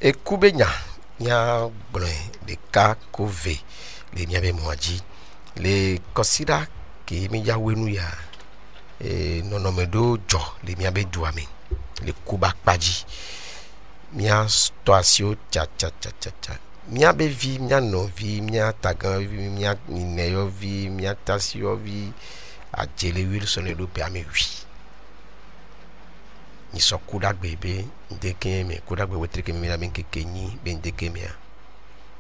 ekubenya nya blin de ka kove le miabe moaji le kosida ke mi ya wenu ya nonomedo jo le miabe duame le kuba kpaji mia stoasio cha mia be vi mia no vi mia tagan vi mia nineyo vi mia tasio vi ajele Wilson le do pe ame wi ni so kuda gbebe ndeke me kuda gbe wetreke me na ben kekenyi ben ndeke me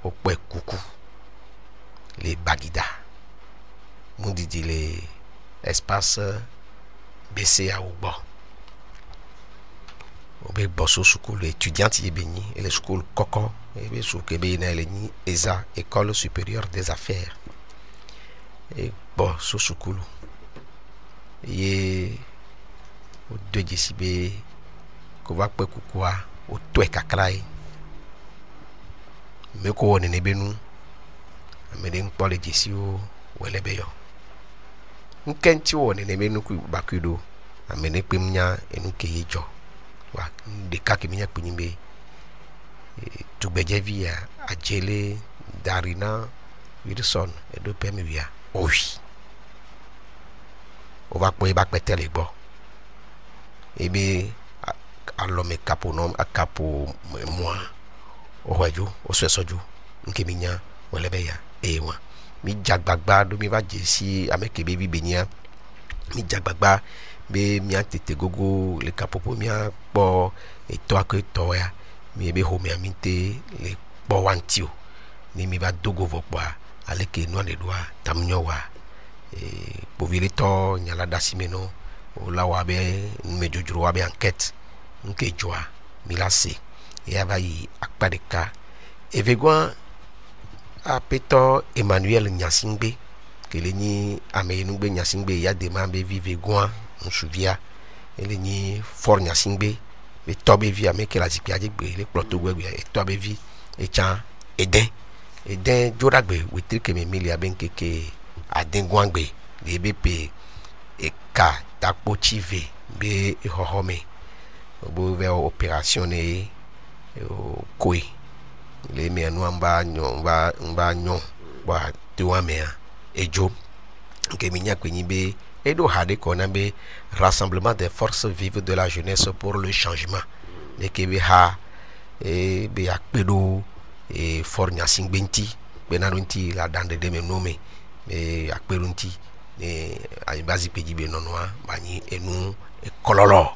o pe kuku le bagida mundi di le espace BCA ou bon o be bosso school étudiante y beni et le school Coco et be sou ke be na le ni ESA école supérieure des affaires et bon so school et o de jisibe ko va pe kukua o to e kakrai me ko woni ne benu ameden pole jisi o wele be yo nkenti woni ne benu ku bakudo amene pemnya enu keyejo wa de ka ke minya pinimbe tugbeje via ajele Darina Wilson e do pemi via owi o va pe ba petele gbo ebe alome capo nom a capo moi o wajo o sojo nke minya wele be ya ewa mi jagbagba do mi va jesi ameke bebi benya mi jagbagba be mi atete gogo le kapopo mi po eto aketo ya mi be ho mi aminte le po wantio ni mi va dogo vokwa aleke no le doa tamnyo wa povilito nyala dasimeno o la wa be me jojuro wa be enquête nke joa mi la se ya va yi akpadeka evegwa apeto Emmanuel Nyasingbe keleni ameyenugbe Nyasingbe ya demande vive gwa nsuvia eleni for Nyasingbe be tobe vi ameke la zipia jegbe le ploto gwe e tobe vi e chan eden jodagbe witrike me milia benkeke adengwangbe le bepe e ka takpo chive be hohome obo ve opération ne koi le me anu amba nyon ba tewa me ejo ke minya kwenyi be edo hade kona be rassemblement des forces vives de la jeunesse pour le changement de kebe ha be akpedo for Nyasingbenti benarunti la dande de me nome be akperunti ay bazi pejibe nonwa bani enu kololo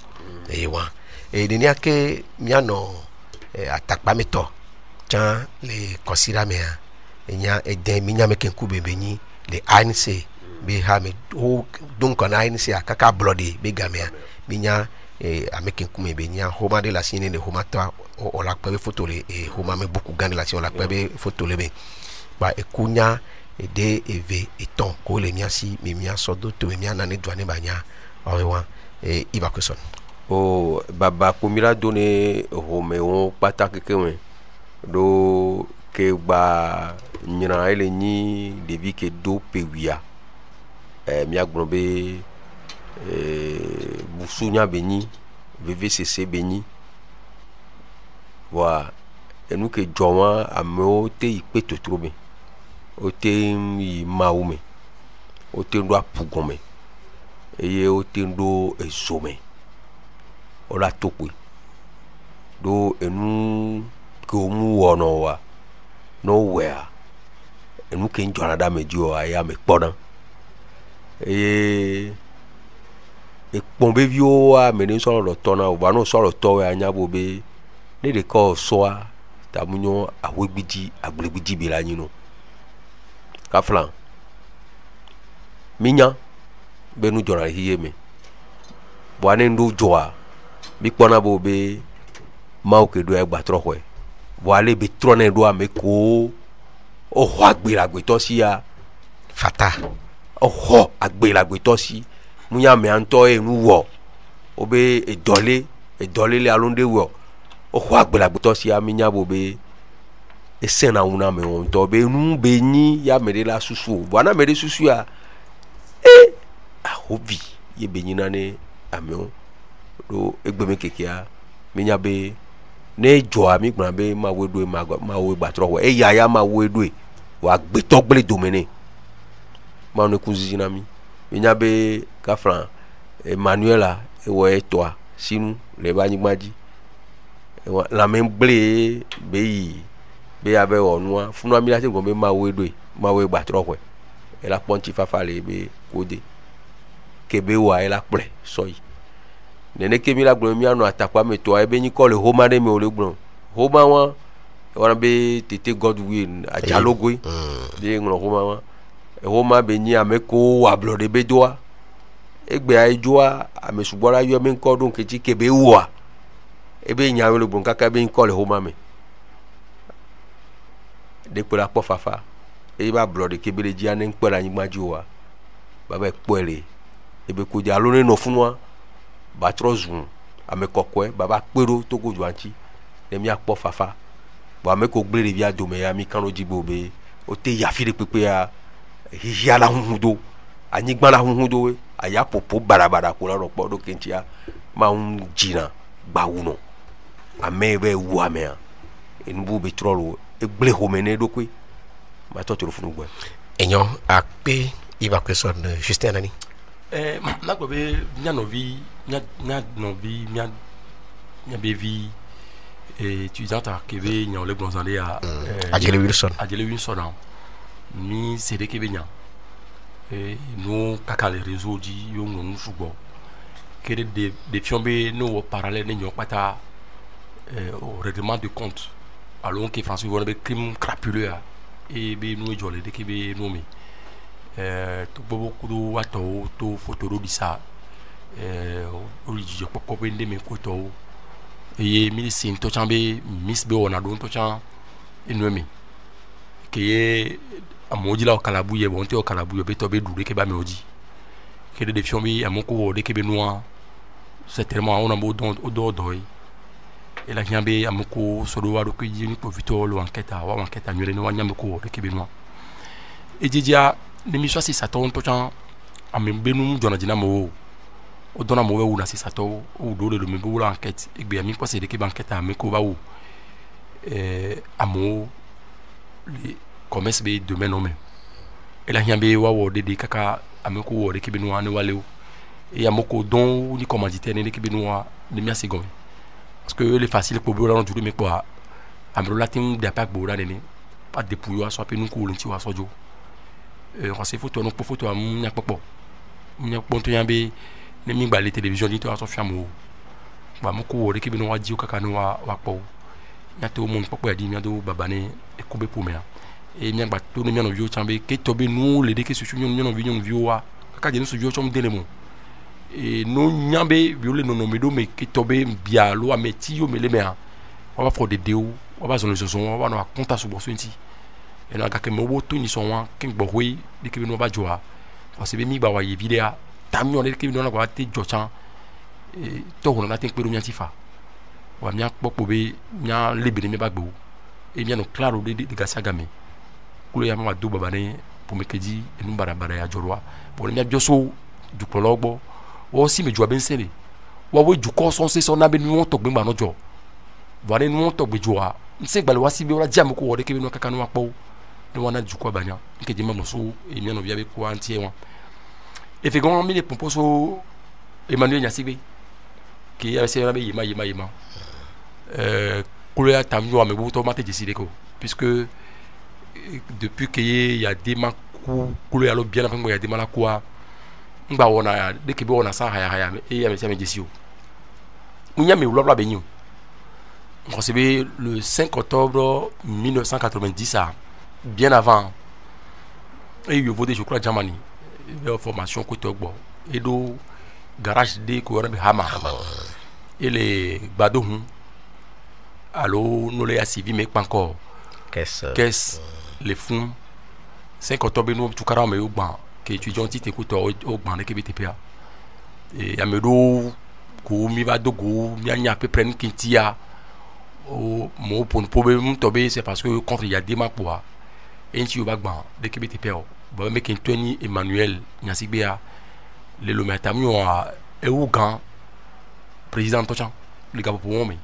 ewa deni ake miano atakpa meto chan le kosira mea enya eden minya meken kubebeni le ANC be ha me o donc on ANC akaka bloody be gamea minya ameken kumebenya homa de la sine ne homa to o la pebe photo le homa me beaucoup gande la si on la pebe photo le be ba ekunya de eve eton ko le miasi me mia sodo to me mia na ne douane banya orewa iba question o baba kumira donné Roméo pataki kewen do ke ba nyina ele ni devi ke do pewia mi agbonbe busunya beni VVCC beni wa enu ke joma amo te ipe totrobe o te i maume o te ndo apugome eye o te ndo ezome o la tokwe do enu ko mu wono wa nowhere enu ke njona da medio aya me kpona e pombe vio a meni so lo tona o ba no so lo to anya bo be ne de ko so a tamunyo awegbiji agbegbiji bi la nyino ka flan minya benu jona hiye me bo ane ndo joa bi kpona bo be ma o ke do e gba trohwe bo ale be trone do ameko o ho agbelagbe to si ya fata o ho agbelagbe to si munya me anto enu wo obe edole le alonde wo o ho agbelagbe to si ya minya bo be esena una me on to be nu be ni ya me de la susu bo na me de susu ya a hobi ye be ni na ne ame do egbeme kekia minya be ne joa mi gbran be ma we do ma we gba tro e ya ma we do wa gbe to gble domene ma ne kuzi na mi nya be ka fran Emmanuela e wo e toa sinu le ba nyigbaji la même blé be ave onua funu ami la se gombe ma we do ma we gba tro ko e la ponti fafa le be kode kebe wa e la ple soyi nene kemi la gbon mi anu atakwa me to e be ni ko le homa de me o le gbon homa wa wana be tete Godwin ajalogo be ngro homa wa e homa be ni ameko wa blo de be doa egbe ajoa amesugbora yo me nko dun keji kebe wa ebe nyawe le gbon kaka be nko le homa me de pe la po fafa e ba blo de kebe le ji an npo la nyigbaji wa baba ekpele ebe ko ja lo ne no funwa ba trozun amekokwe baba kpero to go juanchi emi akpo fafa ba ameko gbere bia do me ya mi kan ojibo be o te ya fire pepe ya hihia la hunhudo anyigba la hunhudo we aya popo barabara ko la ropo do kentia ma un jina gba wuno amebe wu amea enbu be trolo e gble homene do kwe ma to toro funu gbe enyo akpe iba question Justin Nani na ko be nya novi nya bevi étudiante à Québec nya le gonzalé à Adjele Wilson ni c'est de Québec nya et nous kaka les réseaux di yo ngonu sugo que des fiombe no parallèle ne pata au règlement de compte alors que François vont be crime crapuleux et be nous jolé de Québec nommé to beaucoup de wato to photo di sa origi poko bende me ko to e mi sin to chambe miss be ona don to chan enwemi ke amoji la kalabu ye bonte o kalabu ye be to be dure ke ba me oji ke de fiombi amoko de ke be noa c'est tellement on a beau don odo et la nyambe amoko so do wado ko yini profito lo enquête nyore no nyambe de ke be noa e jijia l'émission c'est ça ton tocan amembenu jona dina mo o dona mo we na c'est ça to o do le me bo enquête e gbe ami ko c'est de ke enquête ameko ba wo amo le commerce be domaine no me e la nyambe wa wo de kaka ameko wo de ke benu ane wale o e amoko don ni commanditaire ne ke benu wa de mi assez gomme parce que le facile pour bo la no me quoi amro latin de pas bo la ne pas de pouyo so pe nu ko lenti wa sojo on se photo non pour photo am nya popo to yambe ne mi gba le télévision ni to aso fiamo ba mo ko wo de ke benu wa ji o kaka no wa po nya to mon popo ya di mi do babane e ko be pour me e mi gba to no mi no vio chambe ke to be nu le de ke su nyon vio wa kaka je no su vio chom dele mo e no nyambe viole no me do me ke to be bia lo ameti yo mele me a wa fo de deu wa ba zo no so wa no akonta so bo so nti e no akake mo bo to ni so wa ke gbo hoi de ke no ba joa parce be mi gba wa ye video tamyo de ke no na wa te jochan e to ho na te pe ro mi antifa wa mi akpopo be nya lebere mi ba gbo e mi no claro de gasagame kulo ya ma do babane pour me keji enu barabara ya jorwa pour mi abioso du prologbo o si me joa ben sele wa we ju ko son se so na be ni won to gbe gba no jo wa ni won to gbe joa nse gbale wa si be wala jam ko wo de ke be no kaka no apo ni wana ju ko banya nke je mo so e mi no via be ko antie won e fe gon mi le pomposo Emmanuel Nyasibe ki ya se na be yima kulo ya tamyo ame bo to mate jesi de ko puisque depuis que il y a des makou kulo ya lo bien avant il y a des malakwa ngba wona de ke be wona sa haya e ya me se me jesio unya me lo be nyu on recevait le 5 octobre 1990 bien avant et il voté je crois Germany de formation côté ogbo et do garage de ko be hama et les badou allo no le asivi me pas encore caisse les fonds 5 octobre nous tout carrément au ban que étudiant ti écoute au ban de KBTPA et amedo ko mi va dogo mi anya peu prendre kintia o mo pour problème tomber c'est parce que contre il y a des marques pour et tu va ban de KBTPA ba me Tony Emmanuel Nyasibea le lometamio a Eugan président Tochan le gars pour moi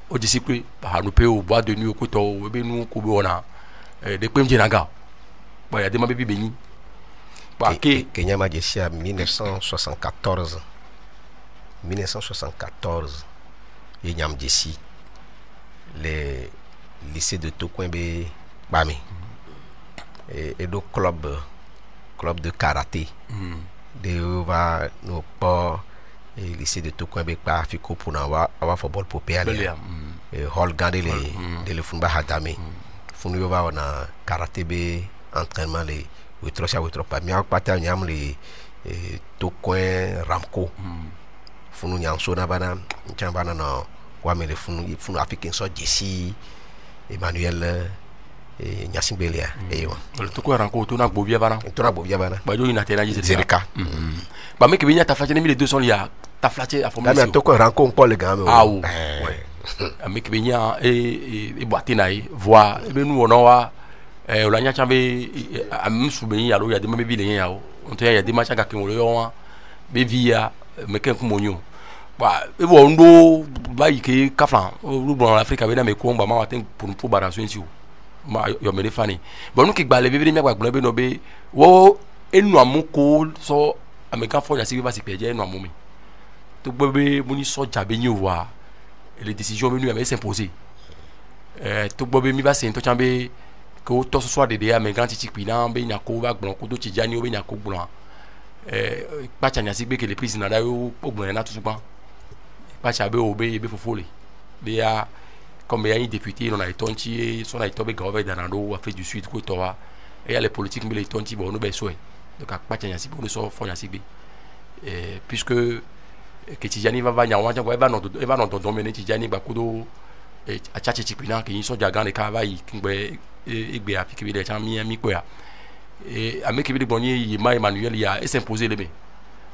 o disciple nous peut au bois de nuit au couteau be nous ko be ona de pem jenaga ba ya de ma be beni ba ke Kenya Majesia 1974 et Nyam Jessi les lycées de Tokwembe Bami et do club de karaté de va no pas et lycée de Tokwembe pa fiko pour na wa football pour péaler et hall garder les funba hadame funu va na karaté be entraînement les witro pa mi akpata nyam les Tokwen Ramco funu nyam so na bana chambana no wa me le funu africain so Jessi Emmanuel Nyasingbelia eyo le Tokwen Ramco to na gbovia bana ba jo ina tena Zerika ba me ke binya ta flache 200 lia ta flache a formation la Tokwen Ramco on le gamme ouais me ke binya e boati nai voir be nu ona wa o la nya chambe am subeni ya lo ya de me bi le nya o on to ya de ma chaka ke mo yo wa be via me ken ku monyo ba e bo ndo ba yike kaflan o bon Africa be na me ko ngba ma wa ten pour baraso nti o ma yo me fani bon nu ki gba le be mi agba be no be wo enu amuko so American fo ya si ba si peje enu amu mi to gbe be mo ni so jabe yin wa les décisions venues mais s'imposer to gbe be mi ba se to chambe ko to so so de ya me grand titik pina be nya ko ba gbon ko do ti jani o be nya ko gbon pa chanya si gbe ke le président da yo ogbon na to supan pa cha be o be fofole be ya comme il y a un député on a étonti son a été gouverné dans l'eau Afrique du Sud quoi toi et les politiques mais les étonti bon nous ben souhait donc pas chanya si pour nous so fo nya si be puisque que Tijani va nya wa va non dominer Tijani ba kudo a chache chipina que so jagan de kava yi ngbe egbe Afrique bi de chan mi ko ya et avec bi bonnie yi ma Emmanuel ya et s'imposer les mains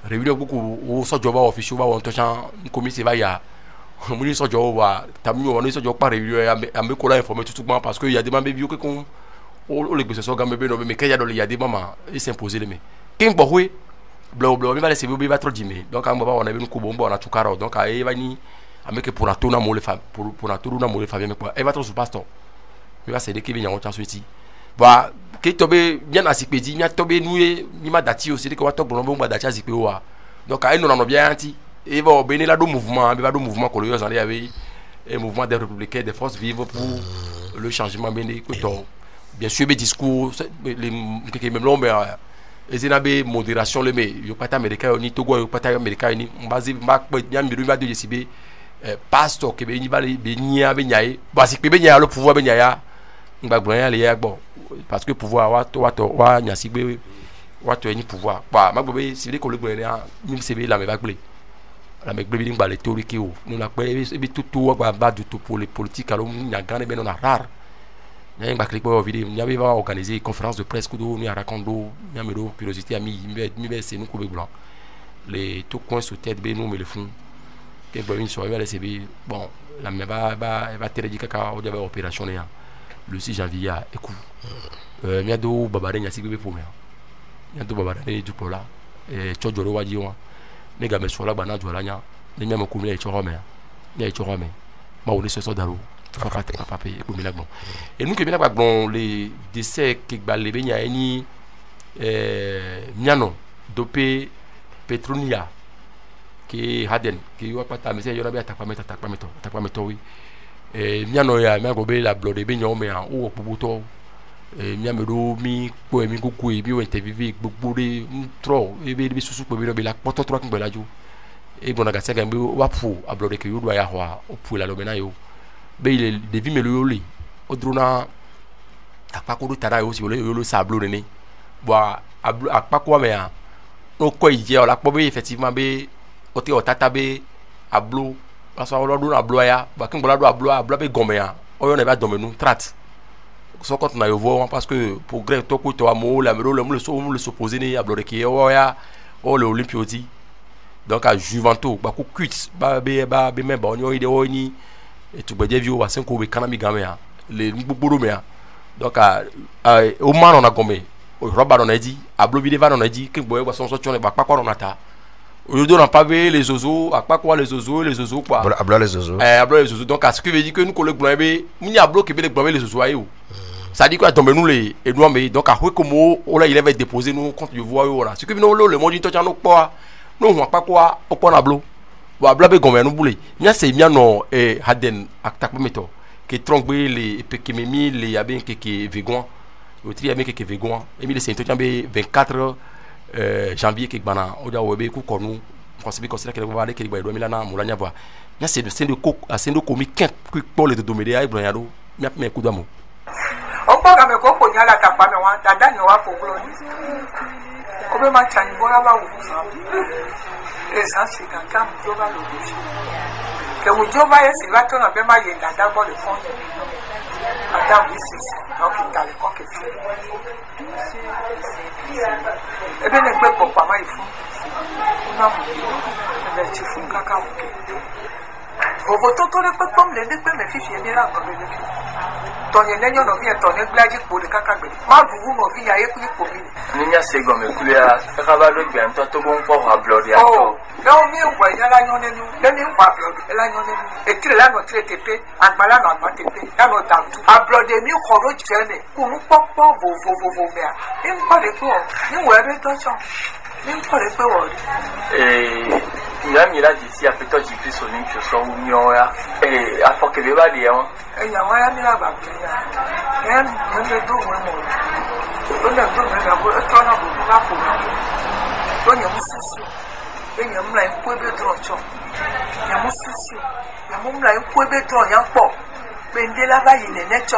réunion beaucoup au so joba officiel va on to chan comité va ya muni so jo wa tammi woni so jo pare yo ambe ko la informer tout moment parce que il y a des membres bio que qu'on o le gbese so gambe be no me ke ya do il y a des moments et s'imposer les mains king bohwe blo mi va laisser bi va trop dime donc am ba wona be ko bombo na tukara donc ay va ni ameke pour atona mo le fa pour atona mo le fa bien quoi e va trop sous pasteur mi va céder que bi nyango chanso ti ba ke tobe bien asipedi mi tobe nué mi ma dati o c'est que wa to bon ba dati asipe wa donc ay no na no bien anti et va obéir là do mouvement que les gens avaient un mouvement des républicains des forces vives pour le changement bien sûr les discours les même long mais ils avaient modération le mais yo pas américain ni Togo yo pas américain ni base mark bien mi va de JCB pasteur que be ni va be ni abenyaye basique be nya le pouvoir be nya ya ngba gbon ya bon parce que pouvoir wa nya sigbe wa to ni pouvoir ba magbe c'est les collègues ni c'est la me va gbler la mec blé ba le théorie qui ou nous la pe bi tout ba du tout pour les politiques alors nya gane be non rare nya ba click ba vidéo nya ba organiser conférence de presse ko ni raconto nya me do curiosité ami mi be c'est nous ko be blanc les tout coin sous tête be nous me le font que bon une soirée c'est bon la me va te dire kaka o diaba opération le 6 janvier écoute nya do babare nya sigbe pour nya do babare du pour là et chojoro waji wa les gars me sont là bana du alanya les mêmes communes et chorome ma on se so daro papa comme là bon et nous que bien là bon les décès qui balé benya ni miano dopé Petronia qui haden qui wa pata mais yo rabia takpa meto oui miano ya ma go be la blode benya o me an o pubuto miamedo mi ko mi kuku bi o interview gbogbo de tro e be susu pe bi no be la poto tro kin belaju e bona ga sega bi wa pu ablo de ke yo do ya ho o pu la lo mena yo be ile de vi melo yo li o drona akpako do tara yo si yo lo sablo ni bo akpako me ya no ko ije o la po be effectivement be o te o tata be ablo aso o do na ablo ya ba kin bola do ablo be gome ya o yo na ba domenu trat so quand na yo voir parce que pour gré to ko to amo la le s'opposer ni ablo ki o ya o le olympiodi donc à Juventus ba ku quit ba be me ba onyo ide o ni et tu be vieux wa 5 ko be kanami game ya le gbogbo me ya donc o man on a gomé o roba on a dit ablo vide va on a dit que boy wa son so chone ba pa on ata Aujourd'hui, on n'a pas vu les zozos, à pas quoi les zozos quoi. Abla les zozos. Abla les zozos. Donc, à ce qui veut dire que nous, collègues blancs, il y a bloqué les blancs, les zozos, ça dit quoi, tomber nous les noirs, mais donc, à quoi comme on il avait déposé nous contre le voie, voilà. Ce que nous, le monde, il nous pas, nous, on pas quoi, au point à blo. Bon, abla, ben, comme nous boule. Il y a ces miens, non, et Haden, à Takmameto, qui trompe les pékémémi, les yabins qui est végan, le tri yabin qui est végan, et il est 24 janvier qui bana oda webe ku konu concept considère que va aller que ba do milana mulanya va nya c'est de cook à c'est de comique qui pour les domeder ay bro yado nya me ku damo o pa ga me ko ko nya la ta pa me wa ta da ni wa po glo ni o be ma chani bora ba wu sa esa si ka kam jo ba lo do ke wu jo ba yesi ba to na be ma ye dada bo le fon Madame Mrs. donc il t'a le coq et fait. Eh bien, les bébés, papa, il faut. On a mouru. Eh bien, tu fous caca, ok. Au voto, tous les peuples, comme les deux, mes filles, viennent là, comme les deux. Ton yenenyo no vient, ton églagique pour le caca. Ma bourou no vient, et puis pour lui. Ninya Segom, et puis à Ravalo, bien, toi, bon pour à Bloria. Oh, là, on est où, il y a la yon et nous. Là, on est où, à Bloria, la yon et nous. Et tu là, notre TP, à Malin, notre TP, là, notre tout. À Bloria, nous, on journée. Pour nous, pas, vos mères. Il me parle de quoi? Nous, ouais, toi, il me parle de quoi? Et. Il a dit si à peut-être j'ai pris son nom sur son union et à force que les va dire et il y a un ami là-bas et un de deux mois on a deux mois et toi on a beaucoup à pour on y a mon souci et il y a mon là quoi de trop il y a mon souci il y a mon là quoi de trop il y a pas mais dès là-bas il est net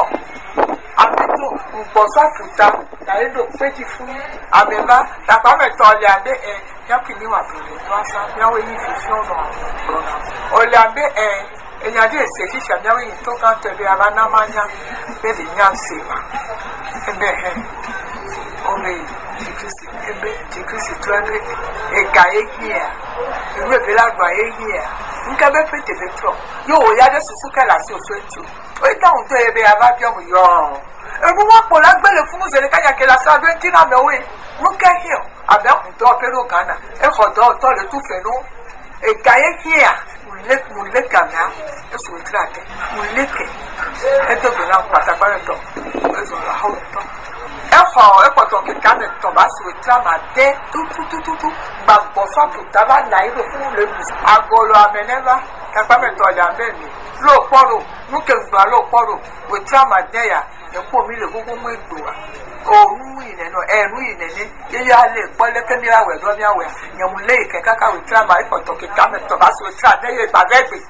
après tout on pense à fouta la une de petit fou abeba la pas mettre en lien et yakini wa bere to asa yawe ni fifi ono program olambe enya de seji sha yawe ni to kan tebe abana manya be de nyansema ebe ome tikisi to ebe gaye here ewe be la gba ye here nka be pete betro yo ya de susu ka la si o so etu o ta on to ebe ababio mo yo ebu wa po la gbele fun zele ka ya ke la sa 20 na mewe nka here abe kuto pero kana e khodo to le tu fenu e gaye here mulle kana e so trate mulle ke e to be na pata pa to e so la ho to e kho e poto ke kana to ba so trama de tu ba bo fa puta ba na iro fun le bus agolo ameneva ka pa me to ya be ni lo poro nu ke gba lo poro we trama de ya e ko mi le gugu mu egbowa òun ìnẹ̀nà ẹ̀rú ìnẹ̀ní yíyá lè pọ́lẹ́ kẹ́mi àwẹ̀ lọ́mí àwẹ̀ yẹ̀mú lé ìkẹ́ kákàwé tírámà ìpọ̀tọ̀ kíkà mẹ́tọ̀ bá sọ tíra lẹ́yìn ìgbàgbẹ́gbẹ́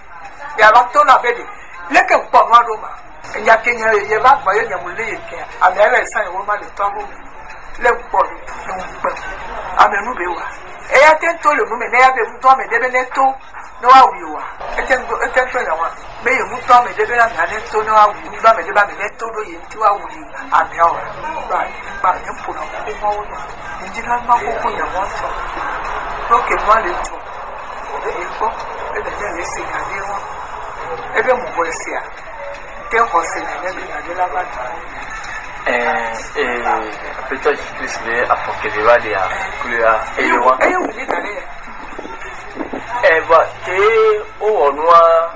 yàrá tó nà bẹ́ẹ̀ lẹ́kẹ̀ ń pọ̀ wọn lóma ẹ̀yà kéèyàn èyí bá gbọ́ yẹ̀mú lé ìkẹ́ àmì ẹ̀rẹ̀ ìsàn ìwọ́n má lè tọ́ ọ́ lẹ́kùn pọ̀ ẹ̀hún pẹ̀ àmì ẹ̀mú bẹ́ẹ̀ wà ẹ̀yà tẹ́ ń tó lè mú mi n'ẹ̀yà bẹ́ẹ̀ mú tọ́ mi débẹ́ ní tó ní wàá wù wá ẹ̀tẹ́ ń tó yẹ̀ wọn bẹ́ẹ̀ mú tọ́ mi débẹ́ náà ní tó ní wàá wù ní bá mi débẹ́ mi ní tó lóye tí wàá wù yìí àmì ọ̀rọ̀ gbà ní pòlọ̀ kó mọ́wó náà ìdílé má kókó yẹ̀ wọ́n tọ̀ lókè wọ́n lè tọ̀ èyí gbọ́ ẹ̀bẹ̀ náà lè ṣe ìyàdé wọn ẹ̀bẹ̀ mú bọ́ ẹ̀sẹ̀ à kẹ́kọ̀ọ́ sí ìyàdé ìyàdé lábàdàn. Peut-être je puisse les apporter des vades à couleur et le roi. Et vous dites d'aller. Bah, t'es au noir.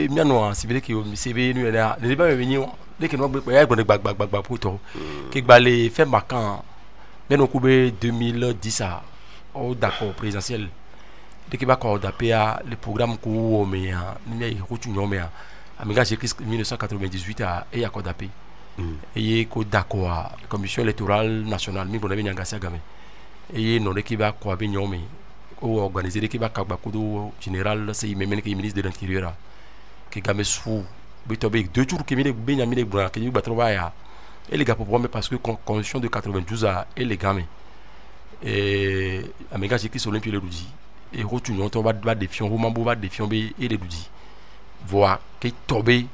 Mianoa, si vous voulez que vous me savez, nous, les débats venus, dès que nous avons pour toi, qui va les faire marquant, mais nous avons 2010 au d'accord présidentiel. Dès qu'il va d'accorder le programme que nous avons Amiga j'ai écrit 1998 à Eyako Dapé. Et d'accord la commission électorale nationale, mi bonami nyangasi game. Et non l'équipe va quoi bien mais ou organiser l'équipe va kabakudo général c'est même qui ministre de l'intérieur qui game sous bitobe 2 jours qui mi bien mi bra qui ba travailler et les gars pour parce que constitution de 92 a et les gamins et Amiga j'ai écrit sur l'Olympique le Doudi et retourne on va défier on va défier et les Doudi voir qui tombé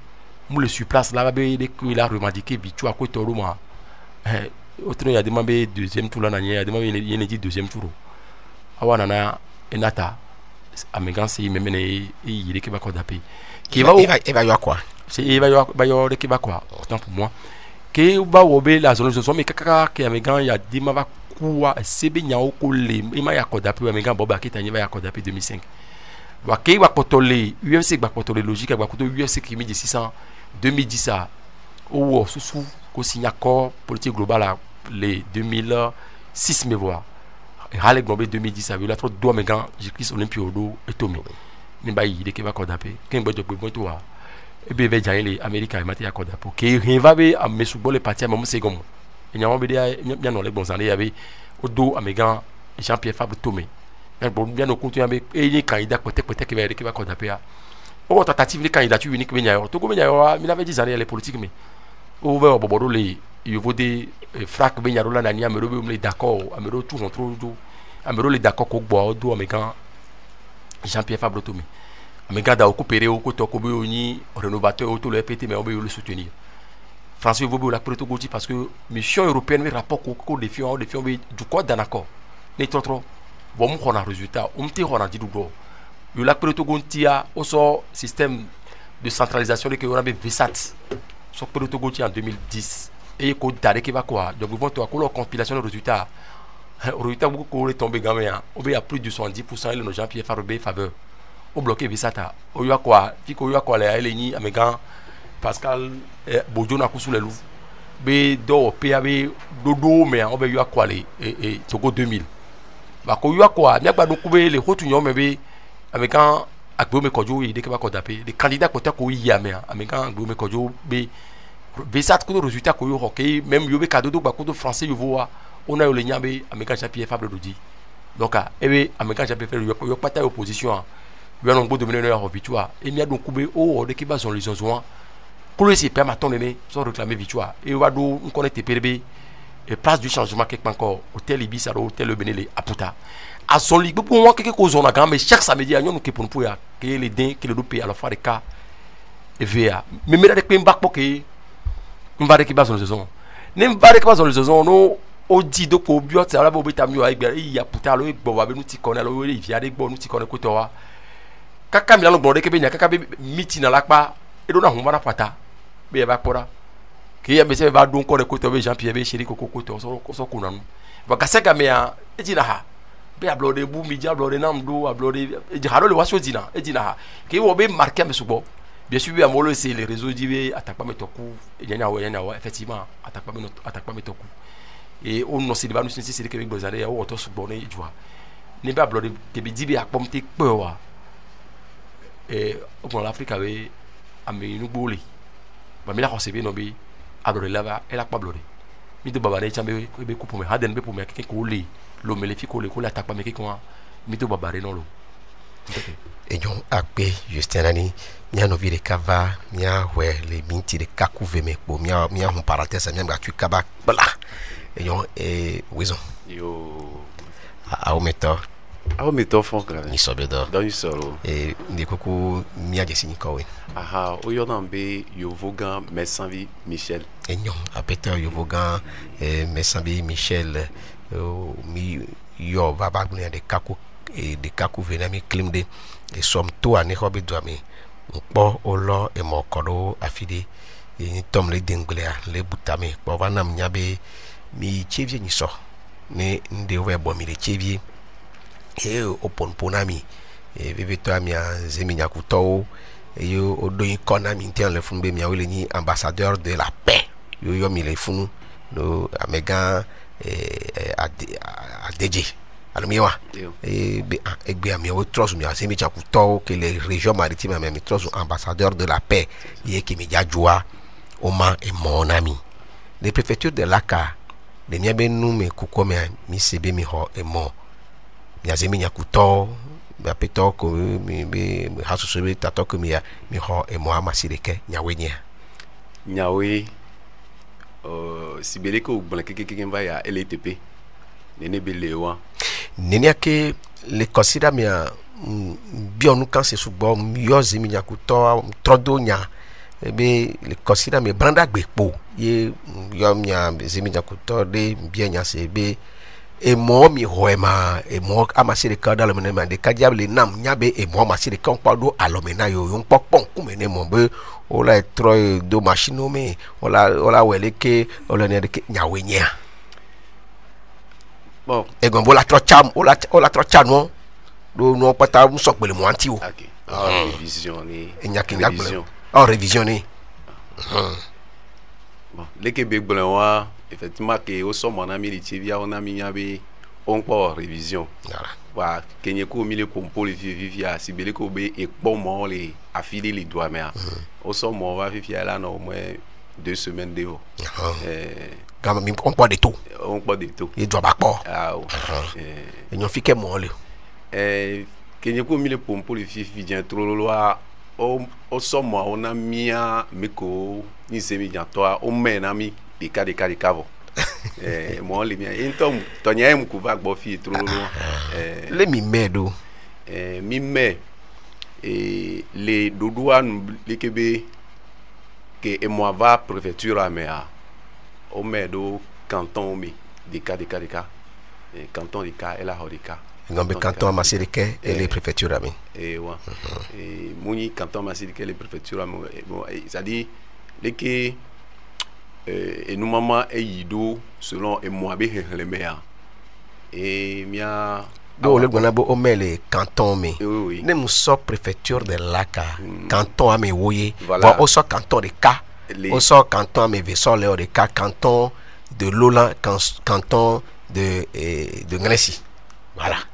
moi le sur place là il a revendiqué bitu à côté de moi autre il a demandé deuxième tour là il a demandé il a dit deuxième tour awa nana enata Amiga c'est même il est qui va codaper qui va il va y avoir quoi c'est il va y avoir qui va quoi autant pour moi qui va ober la zone mais kaka qui Amiga il a dit ma va kuwa sebe nyao ko le ima ya kodapi wa menga boba kita nyeba ya kodapi 2005 wa ke wa potole UFC ba potole logique ba koto UFC qui mi 600 2010 a o susu ko signa accord politique globale les 2006 me voir hale globé 2010 a la trop do menga Jikris Olympio do etomi ni ba yi de ke ba kodapi ken bo jogbe bo to wa ebe be jaile America e mati ya kodapi ke riva be a mesubo le parti mo segomo nyama be dia nyano le bonzane yabe odo amegan Jean-Pierre Fabre Tomé bon bien au compte yabe e candidat peut-être que va kodapi a o tentative de candidature unique be nyayo to go be nyayo mi la be 10 années les politiques mais o ve bobodo le il vaut des frac be nyaro la na ni amero be le d'accord amero tout contre do amero le d'accord ko gbo odo amegan Jean-Pierre Fabre Tomé amegan da occuper o ko to ko be oni rénovateur auto le PT mais on be le soutenir François Vobo la protogoti parce que mission européenne mais rapport au défi du code d'un accord les trop bon on a résultat on a dit do yo la protogoti a au système de centralisation de que on a VSAT sur protogoti en 2010 et ko dare qui va quoi donc ils vont to la compilation de résultats beaucoup est tombé gamin on a plus de 70% et nos Jean-Pierre Fabre faveur au bloqué VSAT au yo quoi fiko yo quoi les ni amegan Pascal Bojo na kusule lu be do PAB dodo me on be yo akwale et Togo 2000 ba ko yo akwa mi agba do kube le hotu nyo me be amekan agbo me kojo yi de ke ba ko dape les candidats ko ta ko yi ame amekan agbo me kojo be VSAT ko résultat ko yo hockey même yo be cadeau do ba ko do français yo voa on a yo le nyambe amekan Jean-Pierre Fabre dodi donc ebe amekan Jean-Pierre yo pata opposition yo non bo dominer no victoire et mi ado kube o de ke ba son les zoan pour essayer permettre donner sans réclamer victoire et on va do on connaît TPB et place du changement quelque encore hôtel Ibis hôtel Le Bénélé à Puta à son ligue pour moi quelque chose on a grand mais chaque samedi à nous qui pour ya que les dents que le dopé à la fois des cas et VA mais mais avec un bac pour que on va récupérer son saison nem va récupérer son saison non au dit de ko bio ça là bo beta mi avec il y a Puta le bo ba nous ti connaît le il vient avec bo nous ti connaît ko to wa kaka mi la no gbon de ke be nya kaka be miti na lakpa e do na ho mara pata be ba pora ki ya be se ba don ko ne ko to be Jean-Pierre be chéri ko to so ko nanu va ka sega me a ejina ha be ablode bu mi ja ablode nam do ablode e halo le waso dina ejina ha ki wo be marquer me subo bien sûr à molo c'est les réseaux dibe attaque pas metoku e nya wa effectivement attaque pas metoku et on no se ba nous c'est que be gbozare ya wo to subo ne jua ni be ablode ke be dibe akpomte pe wa et au l'Afrique avait amené nous bolé ba mi la recebe no bi adore lava e la pablore mi to babare chambe ko be ko pour me haden be pour me ke ko le lo me le fi ko le ko la takpa me ke ko mi to babare no lo et jon akpe Justin ani mia no vire kava mia we le minti de kakuve me po mia hon parenthèse mia ga tu kaba bla et jon wizon yo a o meto awo mi to fon kan ni sobe do dans solo et ndi koko mia jesi ni ko we aha o yo nan be yo vogan Messanvi Michel et non a peter yo vogan Messanvi Michel mi yo baba gune de kaku et de kaku venami klimde et som to ani hobe do ami po olo e mo kodo afide e tom le denglea le butami po vanam nyabe mi chevie ni so ne nde we bo mi le chevie e opon ponami e veveto amia zeminya kuto e yo odo economy interne le fun be mi awele ni ambassadeur de la paix yo mi le funu no amega ADG almiwa e be egbe ami o trust mi zeminya kuto que les régions maritimes mi trust ambassadeur de la paix ye ki mi jajua oma e mon ami les préfectures de l'ACA de mi be nu me kukome mi sebe mi ho e mo nyazemi nyakuto ba peto ko mi be hasu sobe tato ko mi ho e mo amasireke nyawenya nyawe sibele ko blanke ke va ya LTP nene belewa nene ke le consider mi bionu kan se subo yo zemi nyakuto trodo nya ebe le consider mi branda gbepo ye yo nya zemi nyakuto de bien nya se be et moi mi hoema et moi amasi de kada le mena de kadiable nam nyabe et moi amasi de kan pado alomena yo yon pokpon kumene mo be ola tro do machine me ola wele ke ola ne de nyawenya bon egon bola tro cham ola tro chanu do no pata so pele mo anti o ok révision ni enyaki ngagble oh révision ni bon leke be gblon wa effectivement que au somme na mi li chevia on a mi yabe on po révision voilà wa kenye ko mi le compo le vivia si bele ko be e po mo le affili les doigts mais au somme on va vivia là no au moins 2 semaines de haut gama mi on po de tout on po de tout e do ba po ah enyo fike mo le kenye ko mi le compo le vivia trop loa o somme on a mia miko ni semi jantoa o mena mi de kavo mo le mi então tonya em ku va gbo fi trop loin le mi medo mi me les dodoa le kebe que e moi va préfecture à mea o medo canton mi de ka canton de ka ela horika ngombe canton Masirike et les préfectures ami wa muni canton Masirike les préfectures bon ça dit les que et nous maman et yido selon et moi be le meilleur et mia do le gona bo o mele canton mi oui ne mu so préfecture de laka canton ami woye voilà. Bon o so canton de ka o so canton ami vesole o de ka canton de Lola canton de Ngressi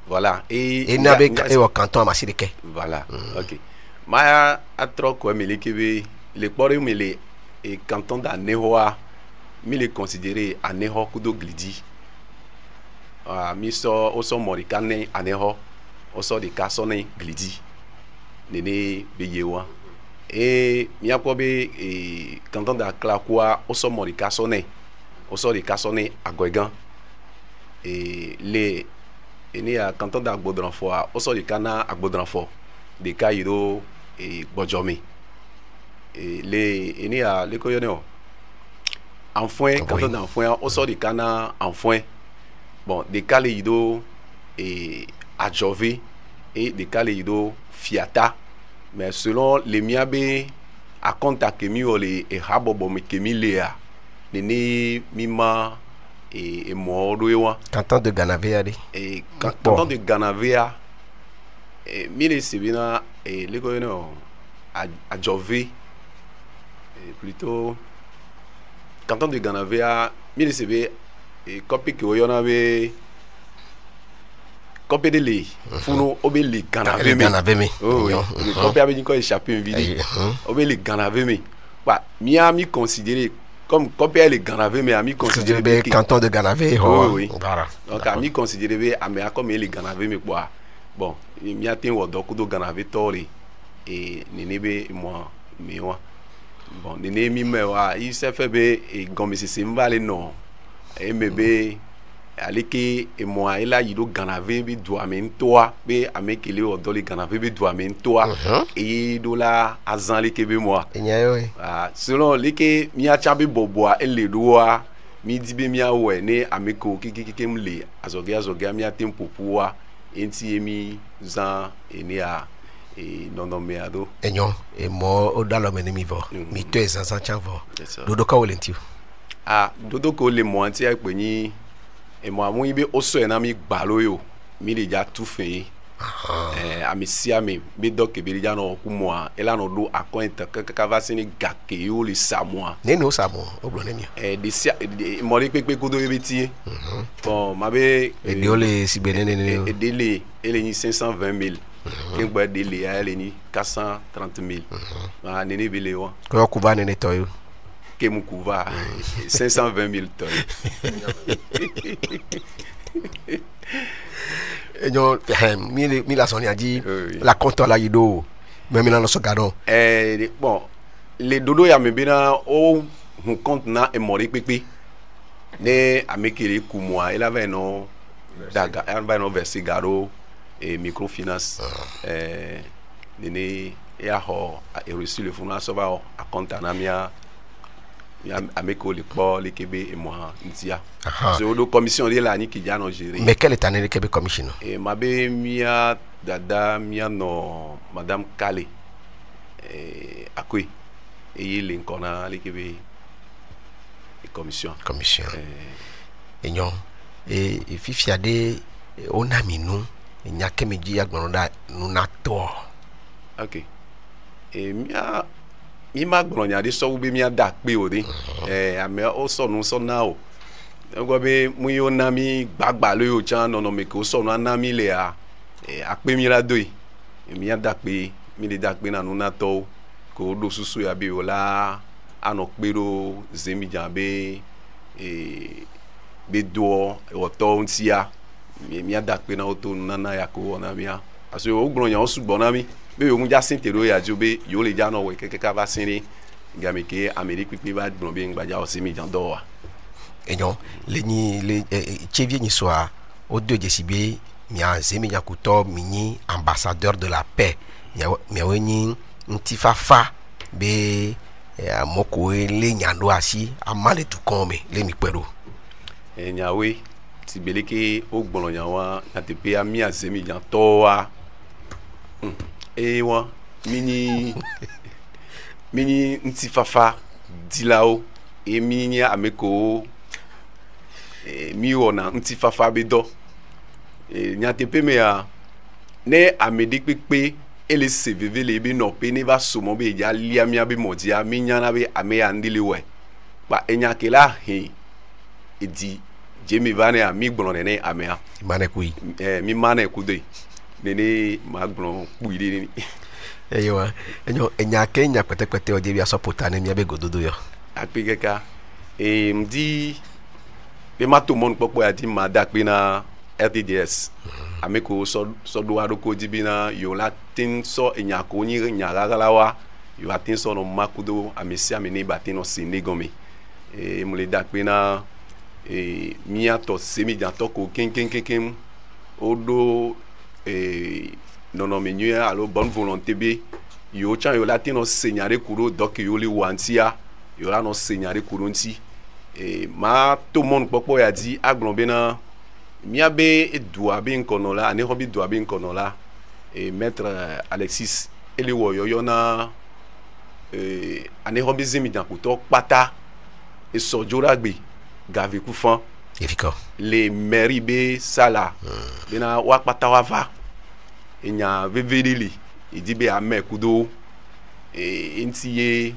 voilà et nabe e o canton Masirike voilà ok ma atro ko mi le kebe le pore mi le et canton d'Anehoa mi le considéré Aneho kudo glidi mi so o so morikane Aneho o so de kasone glidi nene beyewa et mi akobe canton d'Aklakwa o so morikasone o so de kasone Agoegan et les eni a canton d'Agbodranfo o so de kana Agbodranfo de Kayiro et Bojomi et les eni a le koyono enfouin canton d'enfouin au sort de cana enfouin bon de Kaleido et Adjové et de Kaleido Fiata mais selon les miabe a contact que mi ole et habobo me kemi lea nene mima et modoewa canton de Ganavea et canton de Ganavea et mi le sebina et le koyono Adjové plutôt canton de Ganavea mi sebe et copie que oyona be copie de li funo obeli Ganaveme oh oui copie avec une échappé une vidéo obeli Ganaveme bah mi considéré comme copie les Ganaveme ami considéré canton de Ganavea oui voilà donc ami considéré be amé comme les Ganaveme quoi bon mi a tin wo dokudo Ganave tori et nenebe moi mewa bon nene mi mewa il s'est fait be et comme c'est mbale non et mebe aliki et moi il a yido Ganave bi do toi be amekele odoli Ganave bi do toi et do la azan leke be moi selon leke mi a chabe boboa ele doa mi dibe mi a we ne ameko kiki mle azoge mi a tempo poa enti mi zan ene a et non meado enyo e mo o dalo me mi vo mi to ezan chanvo dodo ka wolentio dodo ko le mo anti ape ni e mo amu ibe oso e na mi gbalo yo mi le ja tu fe amisia mi be doke be ja no ku mo e la no do akonta ka vasini gake yo le samoa ne no samo oblo ne mi de mo le pepe ko do beti bon mabe e de ole sibene ne e dele ele ni 520,000 qui est délai à l'ennemi 430,000 ah nene bele wa ko kuba nene toyo ke mu kuba 520,000 toyo enyo mi la sonia dit la compte la yido même dans so gadon bon les dodo ya me bina o hun compte na e mori pepe ne amekele kumwa il avait non daga il avait non verser garo et microfinance nene ya ho et reçu le fonds ça va à compte na mia ameko le po le kebe et moi ntia c'est une commission de la ni qui ja non gérer mais quelle est année le kebe commission et mabe mia dada mia no madame Kale akwe et le nkona le kebe commission enyo et fifia de onaminu nyakemeji agbonda nunato. Ok. Et mi ma gbronya de so be mi ada pe o de ame o so nu so na o go be mu yo na mi gbagba lo yo chan no me ko so na mi le a ape mi la do yi mi ada pe mi le da pe na nu na to ko do susu ya be o la ano pe ro zemi jambe be do o to ntia mi ada pe na o to na ya ko na mi a aso o gbronya o su gbona mi be yo nja sintero ya jobe yo le ja no we keke va sinri gameke Amérique pipi va gbon be ngbaja o simi jan do wa enyo le chevie ni soa o de jesibe mi azemi nyakuto mini ambassadeur de la paix mi weni ntifafa be amoko le nyando asi amale tu kombe le mi pero nyawe ti beleke o gbon nyawa na te pe ami azemi jan to wa wa mini ntifafa dilao mini ameko mi wona ntifafa bedo nyatepe me ya ne amedi pepe ele seveve le be no pe ne va somo be ja liamia be modia mi nyana be ame ya ndile we ba enyakela he edi jemi vane ami gbon ne ame ya mane kui mi mane kude nene magbon puire ni eyo enyo enyake nya kwete ode bia sopota ne mi be gododo yo apigeka mdi be mato mon popo ya di mada pe na RTDS ameko so do adoko dibina yo latin so enyako ni nyaragalawa yo latin so no makudo amesi amene batin no sinegome mule da pe na mi ato semi janto ko ken odo non menu alors bonne volonté be yo chan yo latino segnare kuro donc yo li wantia yo la no segnare kuro nti ma tout monde popo ya di agbon be na mi abe edua be nkono la ani hobi dua be nkono la maître Alexis ele wo yo na ani hobi zemi jan ko to pata e sojora gbe gavi kufan efiko les mairies be sala bena wa pata wa va enya veverili idibe ame kudo ntiye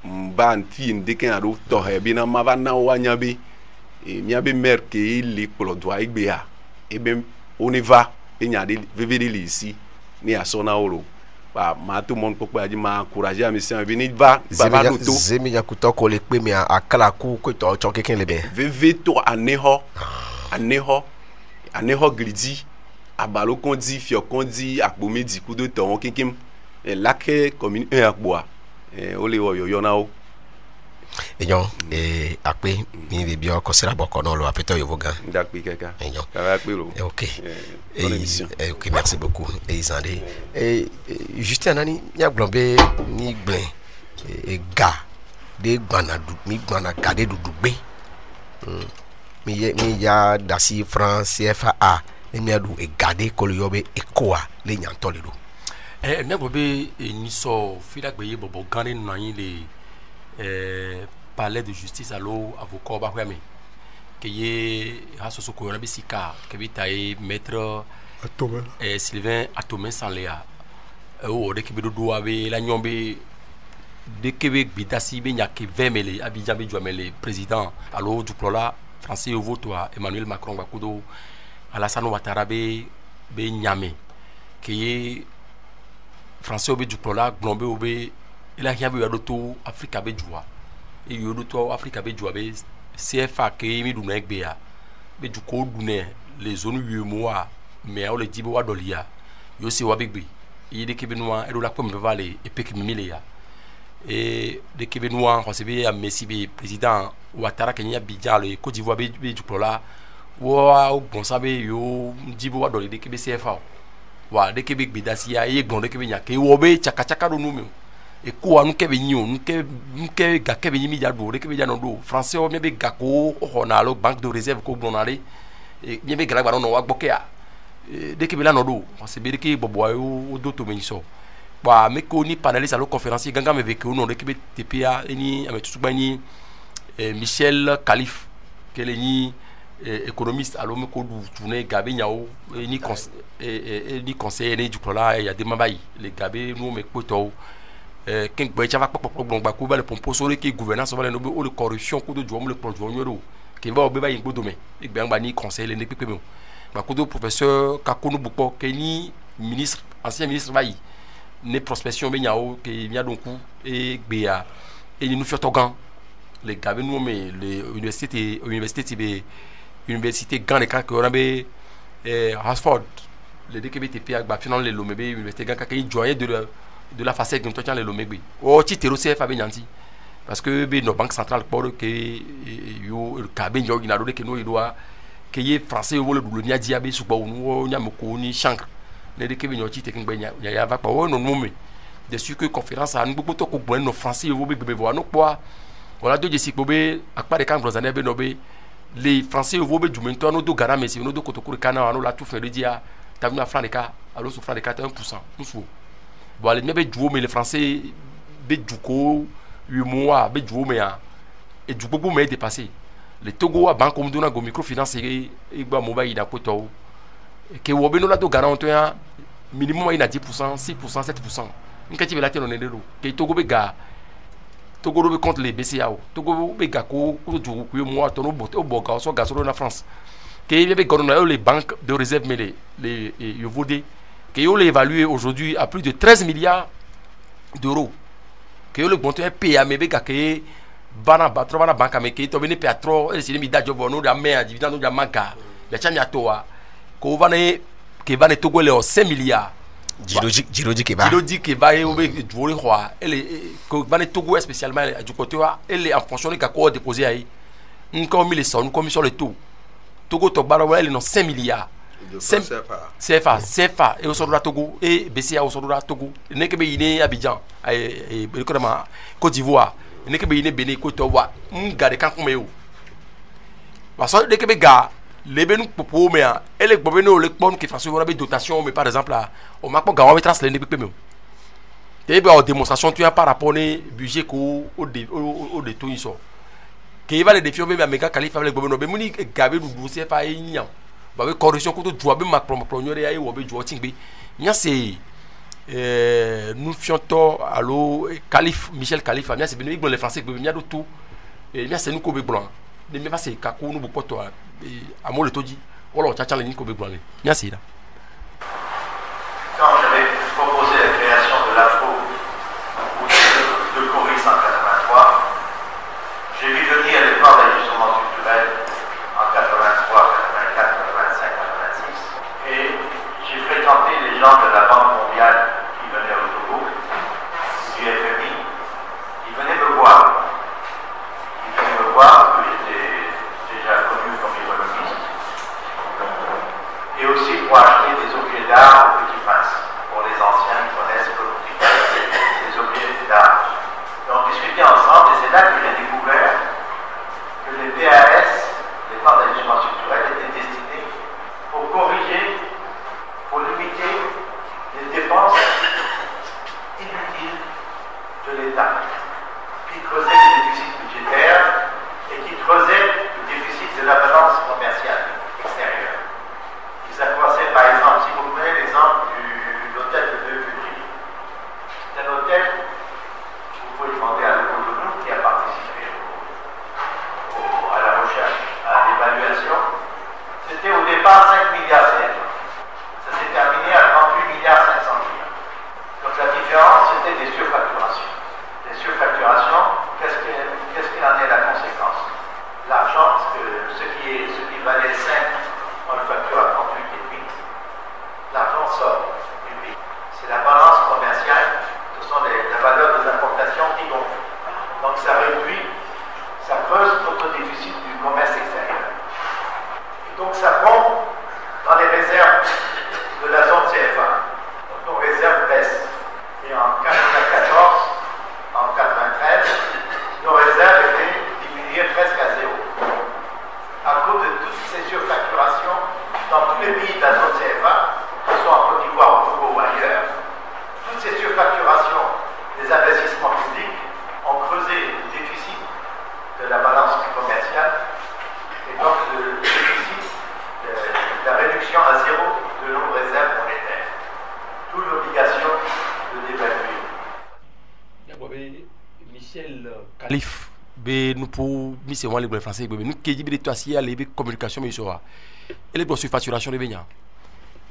mba nti ndeken ado to he bena ma va na wa nya be nya be maire ke li plodoa igbe ha ebe on y va enya de veverili ici ni asona oro ba ma tout monde popo aji ma encourager mission venir va baba luto zemi nyakuto ko le pe mi akala ku ko to cho keken le be veve to aneho glidi abalo kondi fio kondi akpo medi kudo to won kinkim lake commune 1 akpo o le wo yo na o enyo ape ni le bi o ko sira boko no lo apeto yo vogan ndakpi keka enyo ça va pe lo OK OK merci beaucoup Isande juste anani nya glombe ni gblin ga de gbana gade dudugbe mi ya dasi France CFA mi adu gade ko yo be ekoa le nyanto le do me bobe ni so fila gbe bobo gane nan le palais de justice allo avocat ba kwame que ye hasoso ko na bisika que bitaye maître Atome Sylvain Atome Sanlea o de kibe do abe la nyombe de kebe bidasi be nyake 20 mele abidjan be jomele président allo du plola français au vote Emmanuel Macron ba kudo Alassane Ouattara be nyame que ye français obe du plola glombe obe il a rien vu d'auto Afrique be joie et yo d'auto Afrique be joie be CFA ke mi du nek be ya be du ko du ne les zones 8 mois mais on le dit wa dolia yo se wa bigbe il de ke be noa e do la comme vale et pe ke mi le ya et de ke be noa ko se be a Messi be président Ouattara Kenya Bidjan le Côte d'Ivoire be du plola wa o bon sabe yo dibo wa dolia de ke be CFA wa de ke be gbedasi ya e gbon de ke be nya ke wo be chaka do no me e ko anu ke be nyi nke ga ke be nyi mi ja do de ke be ja no do français o me be ga ko o na lo banque de réserve ko gbonare e me be ga gba no wa gbo ke a de ke be la no do on se be de ke bobo o do to me so ba me ko ni paneliste à la conférence ganga me ve ke no de ke be TPA ni ame tutu ba ni Michel Khalif ke le ni économiste alors me ko du tourner gabe nyao ni conseiller ni du là il y a des mabayi les gabe nous me poto ken gbe chava pop ba ko ba le pompo so le ki gouvernance ba le no o le corruption ko do jom le produit nyoro ki ba obe ba yin gbodo me igbe ngba ni conseiller le ni pepe me ba ko do professeur ka ko no bupo ke ni ministre ancien ministre ba yi ne prospection be nyao ke nya donc e gbe ya et nous fait togan les gabe nous mais les université grand les cas que on a Harvard les DKBTP ba finalement les lomebe université grand ka joyen de la facette que toi les lomebe o ti tero CFA be nyanti parce que be no banque centrale pour que yo gabe nyo ina do que no idoa que y français wo le nia diabe su ba onu nya moko ni chancre les DKB nyo ti te kin gbe nya ya va pa o no mo de sûr que conférence a nous beaucoup to ko gbo no français wo be bo no po voilà deux jesi bobe akpa de kan brozane be no be les français wo be jumento no do gara mais no do kotokuru kana no la tout fait dia tabu na franca alors sur franca 1% nous faut bon les be juo mais les français be juko 8 mois be juo mais et du bobo mais dépassé les togo a banque comme dona go microfinance e gba mobile da poto ke wo be no la do gara on to ya minimum ina 10% 6% 7% nkati be la teno ne do ke togo be ga Togo be contre les BCAO Togo be gako ko du ko mo to no bote o boga so gasoro na France que be gona les banques de réserve mais les Yovodé que yo l'évaluer aujourd'hui à plus de 13 milliards d'euros que yo le monte un PA mais be gake bana batro bana banque mais que to be ne PA trop et c'est mi dajo bono da me dividende no da manka be chami atoa ko vane que vane Togo le 5 milliards Jiroji Keba. Jiroji Keba et Djori Roi. Elle est Togo spécialement du côté elle est en fonction de quoi déposer aïe. Nous comme mis les sons, nous comme sur le tout. Togo Tobara elle est dans 5 milliards. CFA et au sort de Togo et BCA au sort de Togo. N'est que béné Abidjan et Côte d'Ivoire. N'est que béné Béné Côte d'Ivoire. Garde quand on est où. Parce que dès que béga les benus pour mais et les bobeno les bonnes qui font des dotations mais par exemple là on m'a pas gagné trace les NPP même et bien en démonstration tu as par rapport au budget au détour ils sont qui va les défier mais méga calife avec bobeno be muni gabe du dossier fa yian ba be correction ko to joa be ma promotionner ya wo be joa tingbe nya c'est nous fianto allo calife Michel Calife nya c'est benu les français be nya do tout et nya c'est nous ko be blanc de me passer kako no bu poto à moi le toji wala chacha le niko be blanc merci là. Quand j'avais proposé la création de l'AFRO ou de Coris en 83, j'ai vu venir les plans d'ajustement structurel en 83, 84, 85, 86 et j'ai fréquenté les gens de la Banque mondiale qui venaient au Togo, du FMI, ils venaient me voir. Ils venaient me voir, que j'étais déjà connu comme économiste, et aussi pour acheter des objets d'art au Petit Prince, pour les anciens qui connaissent le Petit Prince, des objets d'art. Et on discutait ensemble, et c'est là que j'ai découvert que les PAS, les plans d'ajustement structurel, étaient destinés pour corriger, pour limiter les dépenses inutiles de l'État, qui creusaient les déficits budgétaires et qui creusaient le déficit de la balance commerciale extérieure. Ils accroissaient par exemple, si vous prenez l'exemple de l'hôtel de Fuji, c'est un hôtel, vous pouvez demander à l'Economie qui a participé à la recherche, à l'évaluation, c'était au départ 5 milliards CFA. Ça s'est terminé à 38 milliards 500 millions. Donc la différence, c'était des surfacturations. Les surfacturations, qu'est-ce qu'il en est la conséquence? L'argent, ce qui valait 5, on le facture à 38,5. L'argent sort du pays. C'est la balance commerciale, ce sont la valeur des importations qui gonfle. Donc ça réduit, ça creuse notre déficit du commerce extérieur. Et donc ça pompe dans les réserves de la zone CFA. Donc nos réserves baissent. Et en 1994, en 93, nos réserves étaient diminuées presque à zéro. À cause de toutes ces surfacturations dans tous les pays de la zone CFA, que ce soit en Côte d'Ivoire, au Togo ou ailleurs, toutes ces surfacturations des investissements publics ont creusé le déficit de la balance commerciale et donc le déficit Michel Khalif be nous pour mission wale le français be nous keji be to asia le be communication me so et les grosses facturation de benya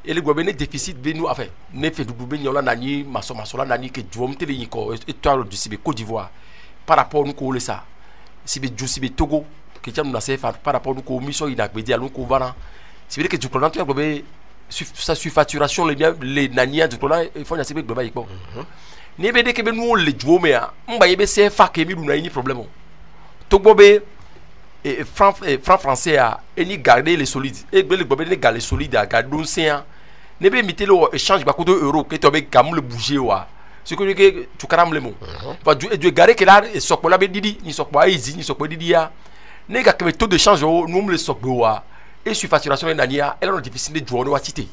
et les gros déficit be nous enfin ne fait du benya la nani maso la nani que du omte le ko étoile du Cibe Côte d'Ivoire par rapport nous ko le ça Cibe du Cibe Togo que tu nous fait par rapport nous ko mission ina be dia nous ko vana c'est vrai que du plan tu be sa surfacturation les nani du plan il faut na Cibe global iko ni be de ke be nous le du me a mba ye be CFA ke mi du na ni problème Togo be franc français a ni garder les solides et be le gobe ni garder les solides a garder un ne be mité le échange ba ko 2 euros que to be gam le bouger wa ce que tu caram le mot va du garder que là et sokpo la be didi ni sokpo easy ni sokpo didi ya ne ga que taux de change nous le sokpo wa et surfacturation en ania elle a difficile de jouer wa tité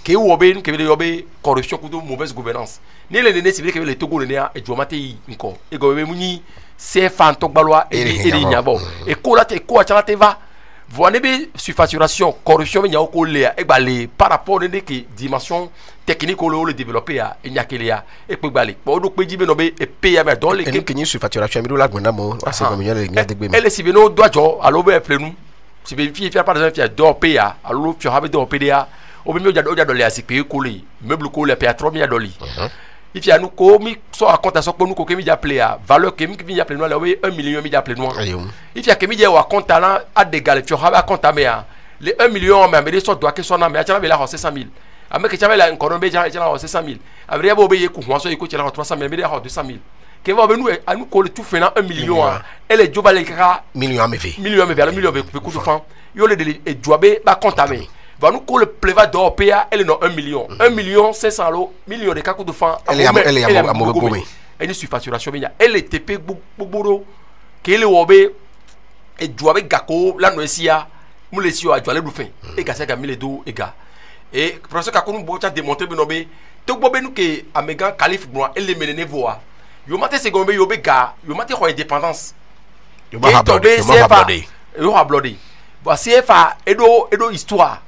que wo be que le yobe corruption ko de mauvaise gouvernance ni le ne c'est vrai que le Togo le ne a et jouer maté encore et go be muni c'est fantôme et nyabo et ko la te ko achala te va voine be surfacturation corruption nya ko le e balé par rapport ne que dimension technique ou le développer a nyakelia e pe balé po do pe jibe no be e pe ya me don le que ni surfacturation mi do la gbona mo ase ko mi le nya de gbe elle si be no do ajo alo be plenu si be fi par exemple fi do pe ya alo fi ha be do pe dia o be mi o ja do le asipe ko le meuble ko le pe a 3 millions doli il y a nous comme so à compte à so nous ko kemi appelé à valeur kemi qui vient appeler nous là 1 million mi appelé nous il y a kemi à compte talent à d'égal tu as compte à mais les 1 million mais mais so doit que so na mais tu as la 500 000 avec que tu as la encore be tu as la 500 000 avec ya bo be ku so ko tu as 300 000 mais ya 200 000 que va nous à nous ko le tout fait 1 million et les job les million me fait million avec coup de franc yo le et job ba compte à mais va nous coller pleva d'or PA elle non 1 million 1 million 500 lo million de caco de francs elle est à mauvais goût elle surfacturation bien elle est TP boboro qu'elle wobe et joabe gako la no sia mu le sio a joale du fin et gasa ga 1002 ega et professeur kakunu bo ta démontrer benobe to bobe nous que amega Khalif moi elle menene voa yo mate segombe yo be ga yo mate ko indépendance yo ba hablodé yo hablodé ba CFA edo histoire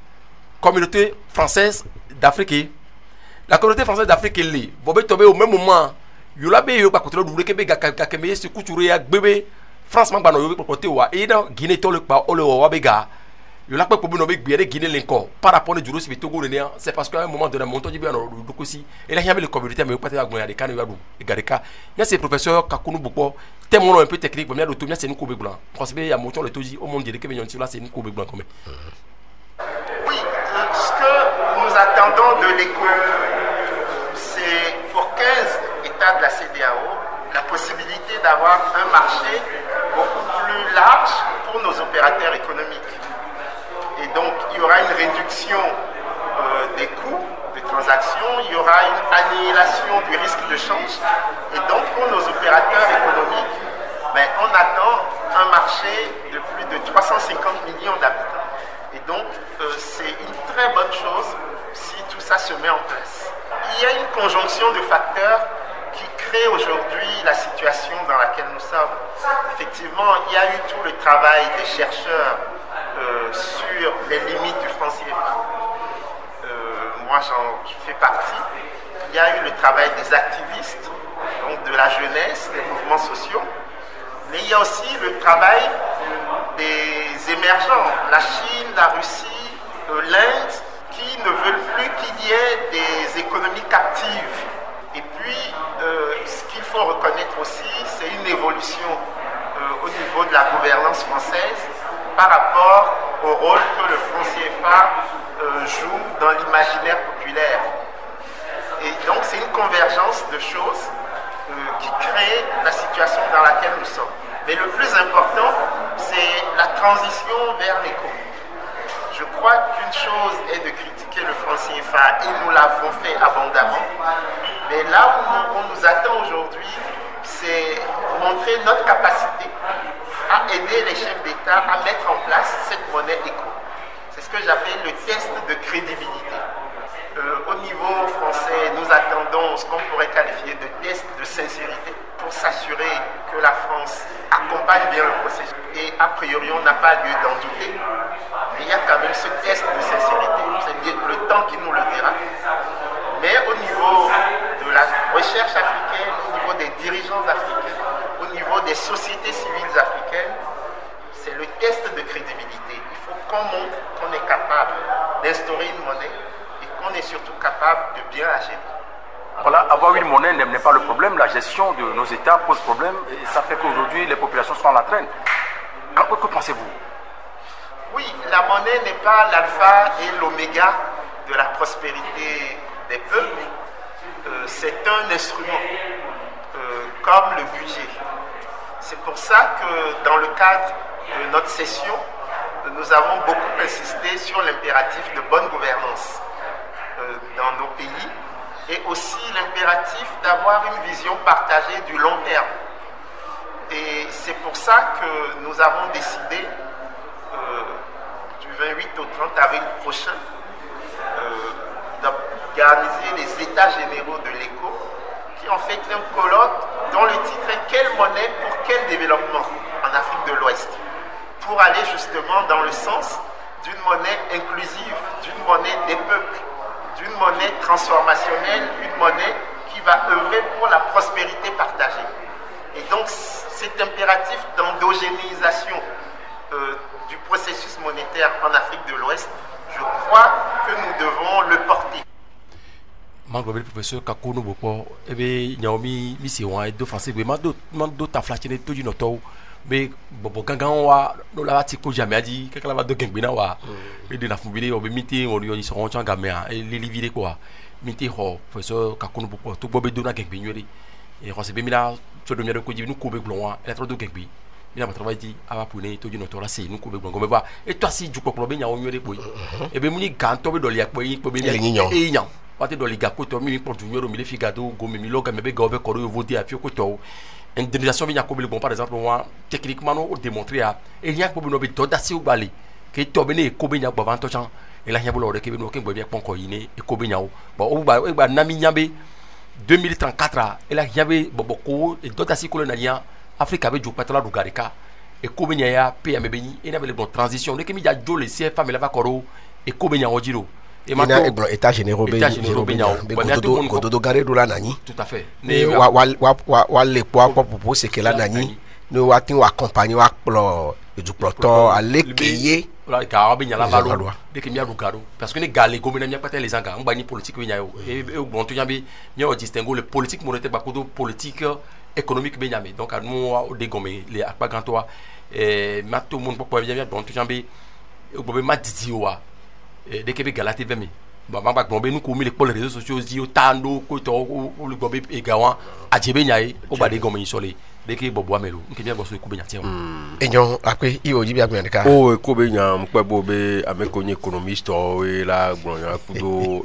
communauté française d'Afrique la communauté française d'Afrique li bobé tobé au même moment yo la be yo ba côté le kebe ga keme se couture ya bébé France man ba no yo côté wa et dans Guinée to le pa o le wa be ga yo la pe po no be gbe Guinée l'encore par rapport au juro si Togo le ne c'est parce qu'à un moment donné monto jibe no do kosi et la yambe le communauté mais pas ta gbo ya de kan yo adu e ga de ka nya c'est professeur Kakunu Bokpo témoin un peu technique bon ya do to nya c'est nous ko be blanc parce que ya moto le toji au monde de que venyon là c'est nous ko be blanc comme oui. Ce que nous attendons de l'éco, c'est pour 15 États de la CEDEAO la possibilité d'avoir un marché beaucoup plus large pour nos opérateurs économiques. Et donc, il y aura une réduction des coûts de transaction, il y aura une annihilation du risque de change. Et donc, pour nos opérateurs économiques, ben, on attend un marché de plus de 350 millions d'habitants. Et donc, c'est une très bonne chose si tout ça se met en place. Il y a une conjonction de facteurs qui crée aujourd'hui la situation dans laquelle nous sommes. Effectivement, il y a eu tout le travail des chercheurs sur les limites du franc CFA. Moi, j'en fais partie. Il y a eu le travail des activistes, donc de la jeunesse, des mouvements sociaux. Mais il y a aussi le travail des émergents, la Chine, la Russie, l'Inde, qui ne veulent plus qu'il y ait des économies captives. Et puis, ce qu'il faut reconnaître aussi, c'est une évolution au niveau de la gouvernance française par rapport au rôle que le franc CFA joue dans l'imaginaire populaire. Et donc, c'est une convergence de choses qui crée la situation dans laquelle nous sommes. Mais le plus important, c'est la transition vers l'éco. Je crois qu'une chose est de critiquer le franc CFA et nous l'avons fait abondamment. Mais là où on nous attend aujourd'hui, c'est montrer notre capacité à aider les chefs d'État à mettre en place cette monnaie éco. C'est ce que j'appelle le test de crédibilité. Au niveau français, nous attendons ce qu'on pourrait qualifier de test de sincérité pour s'assurer que la France accompagne bien le processus. Et a priori, on n'a pas lieu d'en douter. Mais il y a quand même ce test de sincérité. C'est le temps qui nous le dira. Mais au niveau de la recherche africaine, au niveau niveau des dirigeants africains, au niveau des sociétés civiles africaines, c'est le test de crédibilité. Il faut qu'on montre qu'on est capable d'instaurer une monnaie et qu'on est surtout capable de bien la gérer. Voilà, avoir une monnaie n'est pas le problème, la gestion de nos États pose problème et ça fait qu'aujourd'hui les populations sont à la traîne. Que pensez-vous? Oui, la monnaie n'est pas l'alpha et l'oméga de la prospérité des peuples. C'est un instrument, comme le budget. C'est pour ça que dans le cadre de notre session, nous avons beaucoup insisté sur l'impératif de bonne gouvernance dans nos pays et aussi l'impératif d'avoir une vision partagée du long terme. Et c'est pour ça que nous avons décidé du 28 au 30 avril prochain d'organiser les états généraux de l'éco qui en fait un colloque dont le titre est « Quelle monnaie pour quel développement en Afrique de l'Ouest ?» pour aller justement dans le sens d'une monnaie inclusive, d'une monnaie des peuples, d'une monnaie transformationnelle, une monnaie qui va œuvrer pour la prospérité partagée. Et donc cet impératif d'endogénéisation du processus monétaire en Afrique de l'Ouest, je crois que nous devons le porter. Mango le professeur Kakono Boko, ebe Naomi Misiwa et deux Français, mais mando ta flatine tout du noto, mais Bobo Gangan wa, no la tiko jamais dit, que la va de Gambina wa, et de la fumée, au miti, on y sont en gamin, et les livres quoi, miti ho, professeur Kakono Boko, tout Bobé Dona Gambinuri, et on s'est mis là, sur le mien de Kodi, nous couvre blanc, et la trop de Gambi. Il a travaillé dit à Pouné, tout du noto là, c'est nous couvre blanc, mais va, et toi si du coq lobé, il y a un mieux de boy, et bien muni ganto de liak boy, pour bien et yan. Wate do liga ko to mi pour junior mi le figado go mi loga me be go be ko voter à fio ko to indemnisation bi nyako bon par exemple moi techniquement no démontrer à et rien ko no be to dasi ubali ke to be ne ko be nya gba van to chan et la nyabo lo de ke be no ke gbo bi pon ko yine e ko be nyawo bon o ba na mi nyambe 2034 et la nyabe bobo ko e to dasi ko le na nya Afrique be jo patala du garika e ko be nya ya pe me be ni e na be le bon transition de ke mi ja jo le CFA me la va koro e ko be nya o jiro. Et maintenant, état généraux, tout à fait. Les poids pour c'est que là, Nani, nous avons accompagné du ploton à l'équiller. Parce que les gars, les gommes, n'y a pas les engagements, on va ni politique, et bon, tu y a un distinguo, le politique monétaire, politique économique, donc à nous, des gommes, les akpagantois, et tout le monde peut bien, bon, tu y a un distinguo. Dès que Galati vemi, baba gombe nous commis les réseaux sociaux dit tando ko to o le gombe e gawan adjebe nyai o ba de gombe isole dès que bobo amelo nke bien boso ko be nyati e nyon après i o di bia ka o ko be nyam ko bobe avec un économiste o la gbonya kudo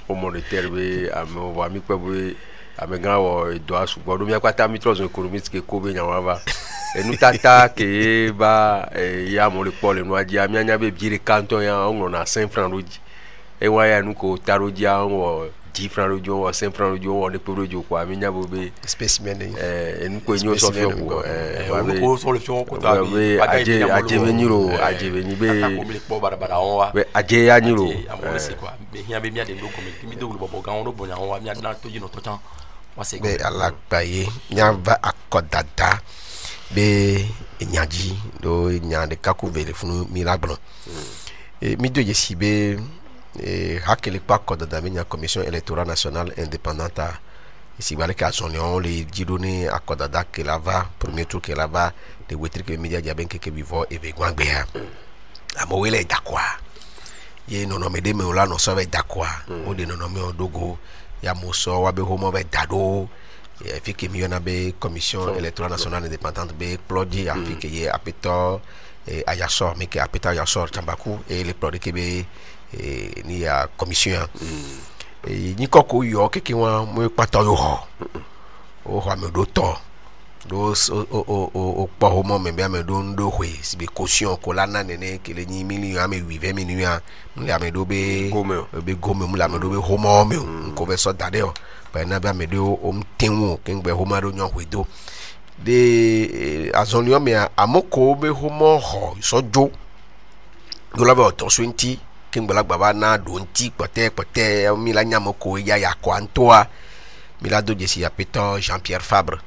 o monétaire be ame o ami ko be ame grand o do asu gbodo mi akwata mi trois économiste ke ko be nyam va et nous tata que ba ya mo le pole no adia mi anya be bire canton ya on a 5 francs roji e wa ya nu ko taroji on 10 francs roji on 5 francs roji on de roji quoi mi nya bo be spécimen et nous ko nyo so fio ko ko solution ko ta be aje veniro aje veni be ko mi po barabara on wa be aje ya nyiro amone c'est quoi be hian be mi ade ndo ko mi do bo ga on do bonya on wa mi na to jino to tan wa c'est be ala baye nya va akodada be nyaji do nyande kaku vele funu milagro et mi do yesibe hakele pa kodada me nya commission électorale nationale indépendante ici bale ka sonyon le didone akodada ke lava premier tour ke lava de wetri ke media jaben ke vivo e vegwan gbe ha amowele dakwa ye nono me de me ola no so be dakwa o de nono me odogo ya moso wa be homo be dado et fait que million be commission électorale nationale indépendante be plodi a fait que y apeto ayasor mais que apeto ayasor tambaku et les plodi que be ni a commission et ni koko yo ke wa mo pato yo o ha me do to do o pa homo me be me do ndo hwe si be caution ko la na nene ke le ni million ame 20 million mu la me do be gome mu la me do be homo me ko be so dade o na ba me do tenwo kengbe homo do nyon hwedo de azonio me amoko be homo ho sojo do la ba to 20 kengbe la baba na do nti pote mi la nyamoko ya ko antoa milado jesi apeto Jean-Pierre Fabre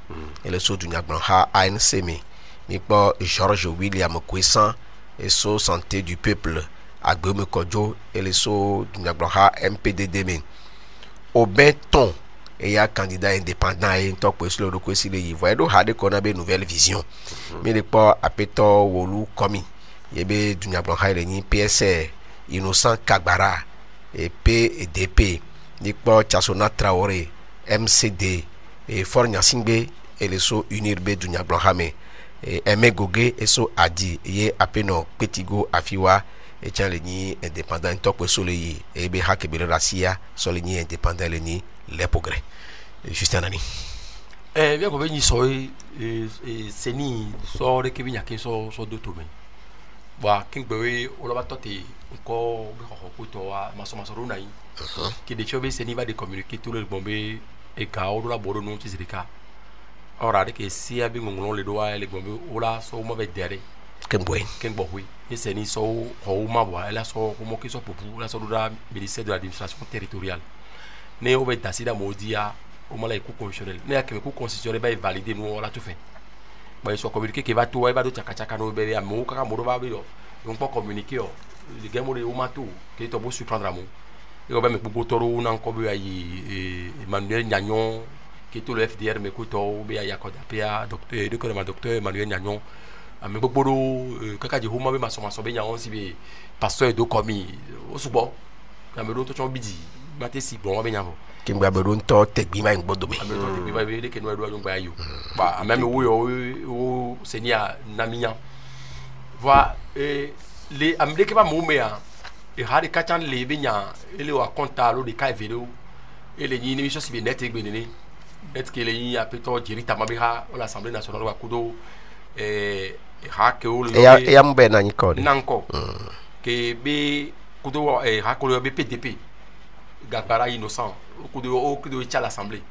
et le so du Nyagblonha ANC mi po George William Kwessan et so santé du peuple Agbeme Kodjo et le so du Nyagblonha MPDD men au benton et ya candidat indépendant et to kweslo do kwesi le yivo do hade kona be nouvelle vision mi le po apeto wolu komi yebe du Nyagblonha le ni PSR Innocent Kagbara et PDP ni po Chasona Traoré MCD et Fort Nyasingbe et les so unirbe du Nyagblonha et Emegoge et so adi ye apeno Petigo afiwa et tiens le ni indépendant tokwe soleil et be hakebele rasia so le ni indépendant le ni les progrès Justin Nani bien ko be ni so seni so re ke binya ke so do to me ba king be o lo ba toti ko be ko to wa maso runa yi qui de chobe seni va de communiquer tout le bombe et ka o la bodo non ti zirika ora de ke si abi ngongolon le doa le bombe o la so mo be dere kembo oui et seni so ho ma wa la so ko mo ki so popu la so do da ministère de l'administration territoriale ne o be dasida modia o mala ku constitutionnel ne akeme ku constitutionnel ba valider nous la tout fait ba so communiquer que va tout va do chaka no be ya mo ka mo do ba be yo donc pas communiquer le gars mo de o matou que to bo surprendre à mo et on va me beaucoup toro na ko be ayi Emmanuel Nyagnon qui tout le FDR me ko to be ya ko da pia docteur de ko ma docteur Emmanuel Nyagnon a me beaucoup do kaka di homa be maso be Nyagnon si be pasteur do komi o subo na me do to chon bidi mate si bon be Nyagnon kimba be don to tegbi ma ngbodo me me to tegbi ba be de ke no do ngba yo ba même wo seigneur namiyan va les amde ke ba mo me a et hadi kachan le binya ele wa konta lo de kai video ele ni mi so si be net egbe ni net ke le ni apeto jirita mabiha o l'Assemblée nationale wa kudo ha ke o le ya mbe na nyiko nanko ke be kudo ha ko le be PDP Gagbara Innocent kudo cha l'Assemblée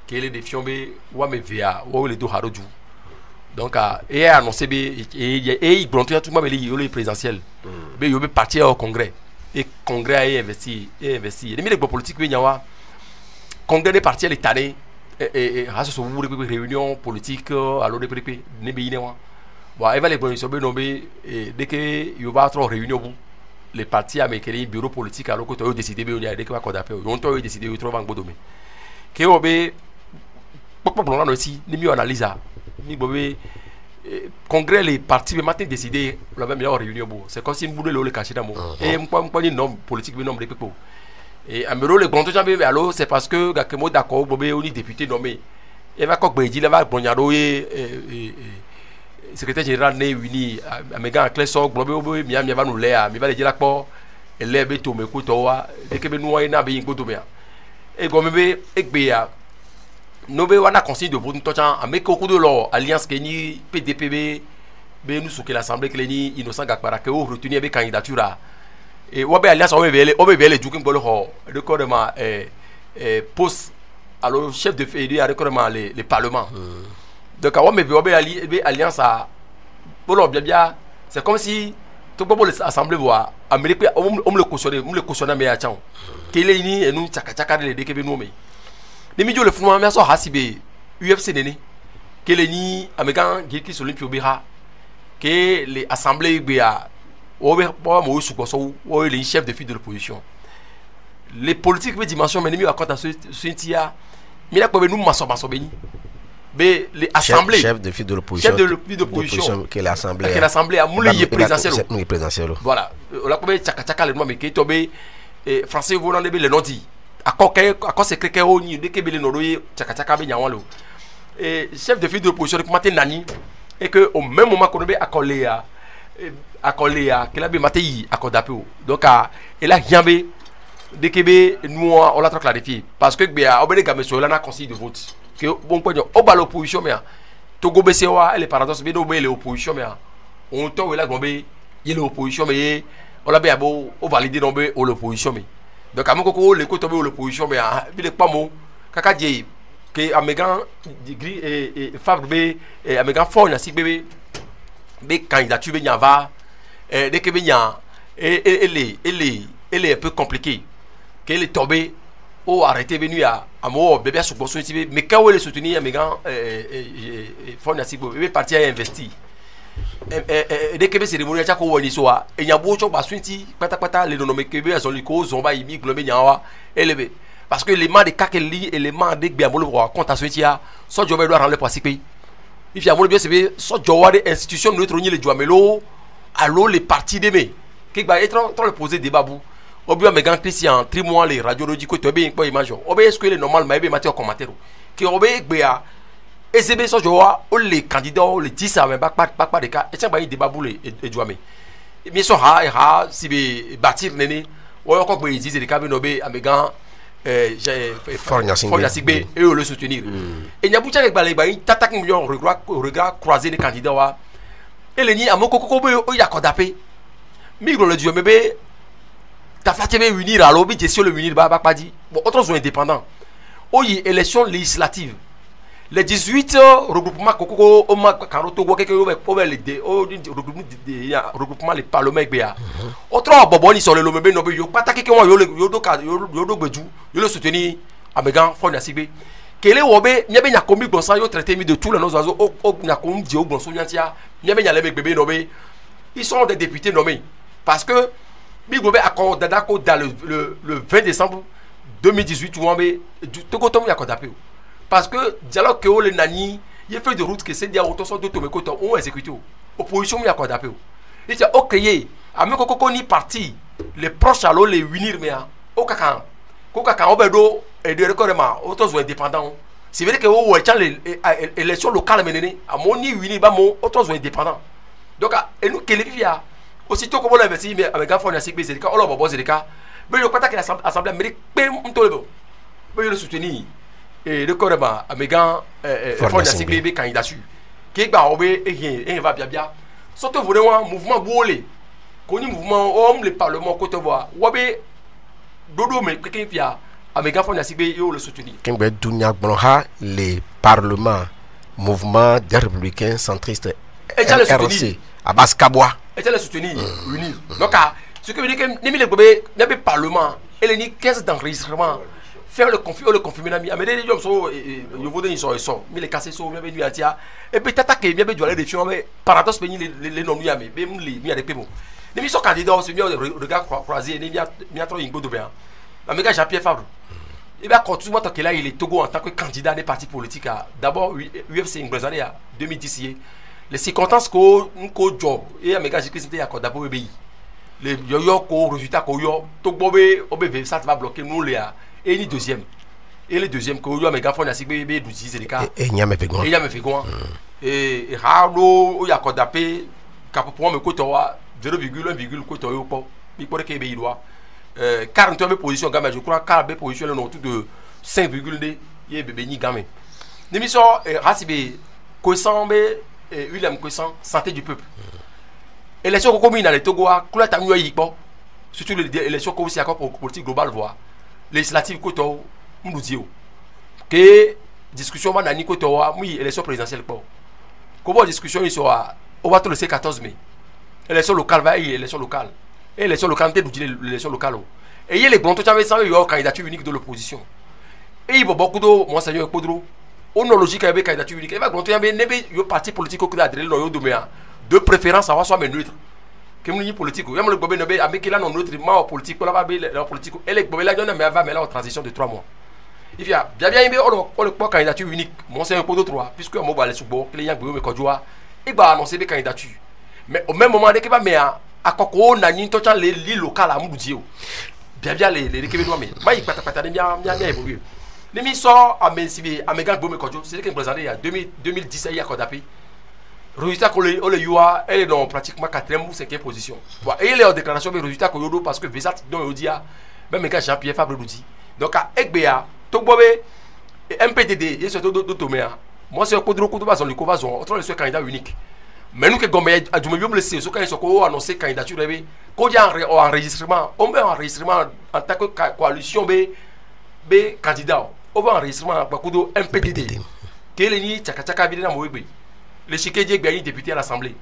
ke le défion be wa me via o le do haroju donc et annoncé et il bronte tout le présidentiel be yo be parti au congrès et congrès a investi les milieux politiques be nyawa congrès des partis l'état et raso so wuri be réunion politique alors de prépé ne be yinewa bon il va les bonnes be no be dès que yo va trop réunion bu les partis américains bureau politique alors que to décider be on a dès que va codaper on to décider yo trop bank bodomé ke obe pop non aussi ni mi analyse ni bobé congrès les partis matin décidé la même réunion c'est comme si nous le cacher dans et moi ni nom politique mais nom de people et amero le grand jambe alors c'est parce que gakemo d'accord bobé on député nommé et va kok beji la va bonyado et secrétaire général né uni amega cleso bobé mi va nous lea mi va le dire ko ele be to me ko to wa de ke be no na be yin ko to me et gombe ekbe ya no be wana conseil de vote tocha avec beaucoup de leur alliance que ni PDPB be nous souke l'Assemblée que ni Innocent Gagbara que o retenir be candidature et wa be alliance o be vele du kimbolo ho de corps poste alors chef de fédé à recordement les parlements donc wa be alliance à bolo bien c'est comme si tout bon l'Assemblée voit Amérique on le cautionner mais à chang que les ni et nous chaka les de que be nous mais les milieux le font mais ça hasibe UFC nene que les ni américains qui sont les bira que les assemblées bia o be mo su ko so o les chefs de file de l'opposition les politiques be dimension mais ni akota sentia mi la ko be nous maso beni be les assemblées chef de file de l'opposition chef de file d'opposition que l'assemblée a moulé présidentiel voilà la ko be chaka le nom mais que to be français volant be le nom dit à c'est que on y que le noroye chaka be nyawalo et chef de file de l'opposition de matin nani et que au même moment qu'on be accolé à que la be matin accordape donc et là yambe de que nous on l'a trop clarifié parce que be obele gameso là na conseil de vote que bon point au bal opposition mais Togo BCOA les paradoxes be do be l'opposition mais on to là gombe y l'opposition mais on l'a be abo o valider non be l'opposition mais donc à mon coco les côtés de l'opposition mais il est pas mot kaka djé que amégan gris et Fabre b et amégan fort na si bébé be candidature be nyava dès que be nya et elle est un peu compliqué qu'elle est tombée ou arrêté venu à amo bébé soutenir soutenir mais quand les soutenir mais quand fond na sibo bébé parti à investir dès que c'est cérémonie cha ko woni so a enyabo cho ba soutenir pata les nommé que be azoli ko zomba ibi globé nyawa élevé parce que les mains de kakeli et les mains de biamolo compte à soutenir so jobe doit rendre participer il y a mon bien c'est so jowade institution notre ni le joamelo allo les partis de me que ba être le poser débat bou obi me gan Christian trimois les radiologie ko to be ko image obi est-ce que le normal ma be matière commentaire que obi gbe a ezebe so jowa o les candidats les 10 à pas de cas et tiens ba débat bou les joame mais so ha si be bâtir nene o ko gbe 10 de cas be no be amegan j'ai Sigbe et le soutenir et n'y a boucha avec balé tatak million regard croiser les candidats et les ni amoko koko o ya kodapé migro le dieu bébé ta fatime unir à lobby gestion le unir ba pas dit bon autres sont indépendants oyi élection législative les 18 regroupements koko o ma karoto go keke o les regroupement les parlements bia autre boboni sur le lomebe no be yo pataki ke won yo do gbeju yo le soutenir amegan fond Sigbe kele wobe nyebe nya komi gbonsan yo traité mi de tous les nos oiseaux o nya kom di o gbonso nyantia nyebe nya le bebe no be ils sont des députés nommés parce que mi gobe accord dadako dans le 20 décembre 2018 ou ambe to tom ya kodapé parce que dialogue que le nani il fait de route que c'est dia auto so de tomé koto on exécuté opposition ya kodapé il dit OK ame koko ni parti les proches allo les unir mais o kaka obedo et de recordement autos sont indépendants c'est vrai que o tient les élections locales mené à mon ni unir ba mon autos sont indépendants donc et nous que les via aussitôt comme on investit mais avec fond Sigbe c'est le cas on le bobo c'est le cas mais le pas que l'assemblée américaine mtolebo mais le soutenir et le corps amegan fond Sigbe candidature qui ba obé et va bien surtout vraiment mouvement bolé koni mouvement homme le parlement côte d'Ivoire wabé dodo mais quelqu'un via amegan fond Sigbe et le soutenir kembe dunya gbonha les parlements mouvement des républicains centristes RC Abbas Kabwa et le soutenir unir donc ce que veut dire que ni le gobé n'avait parlement et les 15 d'enregistrement faire le confirmer nami amede yo so yo vode ni so mi le casser so mi be nu atia et peut-être que mi be jouer des fions mais paradoxe pe ni les non nu ame be mi mi avec pemo ni mi so candidat c'est mieux regard croisé ni mi a trop ingo do bien amega Jean-Pierre Fabre il va continuer tant que là il est Togo en tant que candidat des partis politiques d'abord UFC Inglesane à 2010 les circonstances ko job et amega Jésus-Christ ya ko d'abord be les yo ko résultat ko yo Togo be obv ça va bloquer nous les et ni deuxième et le deuxième que yo amega fond Sigbe be 12 c'est le cas et nyame fegon et halo o ya ko dapé cap pour me koto wa 0,1 koto yo po bi pour que be idoa 43 position gamme je crois 40 position le autour de 5,2 ye bebe ni gamme l'émission Rasibe Kosan be William Kosan santé du peuple élection commune dans le Togo kula tamyo yipo surtout l'élection ko aussi accord politique global voix législative koto moudio que discussion va nani koto wa oui élection présidentielle po comment discussion sur on va tout le 14 mai élection locale va y élection locale et élection locale l'élection locale et il y a les bons tout avait sans yo candidature unique de l'opposition et il y a beaucoup de monseigneur Podro on a logique avec candidature unique et va grand avait nebe yo parti politique ko adré no yo domea de préférence à soit mais neutre que mon politique même le goberneur be avec là non neutre ma politique pour la politique et le goberneur là mais va mais là en transition de 3 mois il y a bien on le candidature unique monseigneur Podro 3 puisque on va aller sur bord que les gens me kodjoa il va annoncer des candidatures mais au même moment dès que va mais à koko na ni to chan les local à Moudio bien les Québécois mais ba il pata bien évolué les mi sort à Mensibe à Megan Bome Kodjo c'est que présenté il y a 2017 il y a Kodapi résultat que le Yoa elle est dans pratiquement 4e ou 5e position et il est en déclaration de résultat que yodo parce que Vesat donc Yodia même gars Jean-Pierre Fabre nous dit donc à Egba to bobe MPTD et surtout d'automea moi c'est Podro Kodo bazon le kovazon autre le candidat unique mais nous que Gombe a du mieux blessé ce quand ils sont annoncé candidature rêvé qu'on y a enregistrement on met enregistrement en tant que coalition B candidat on va enregistrement beaucoup de MPTD quel ni tchaka vidéo na moyebe le chikeje gagné député à l'Assemblée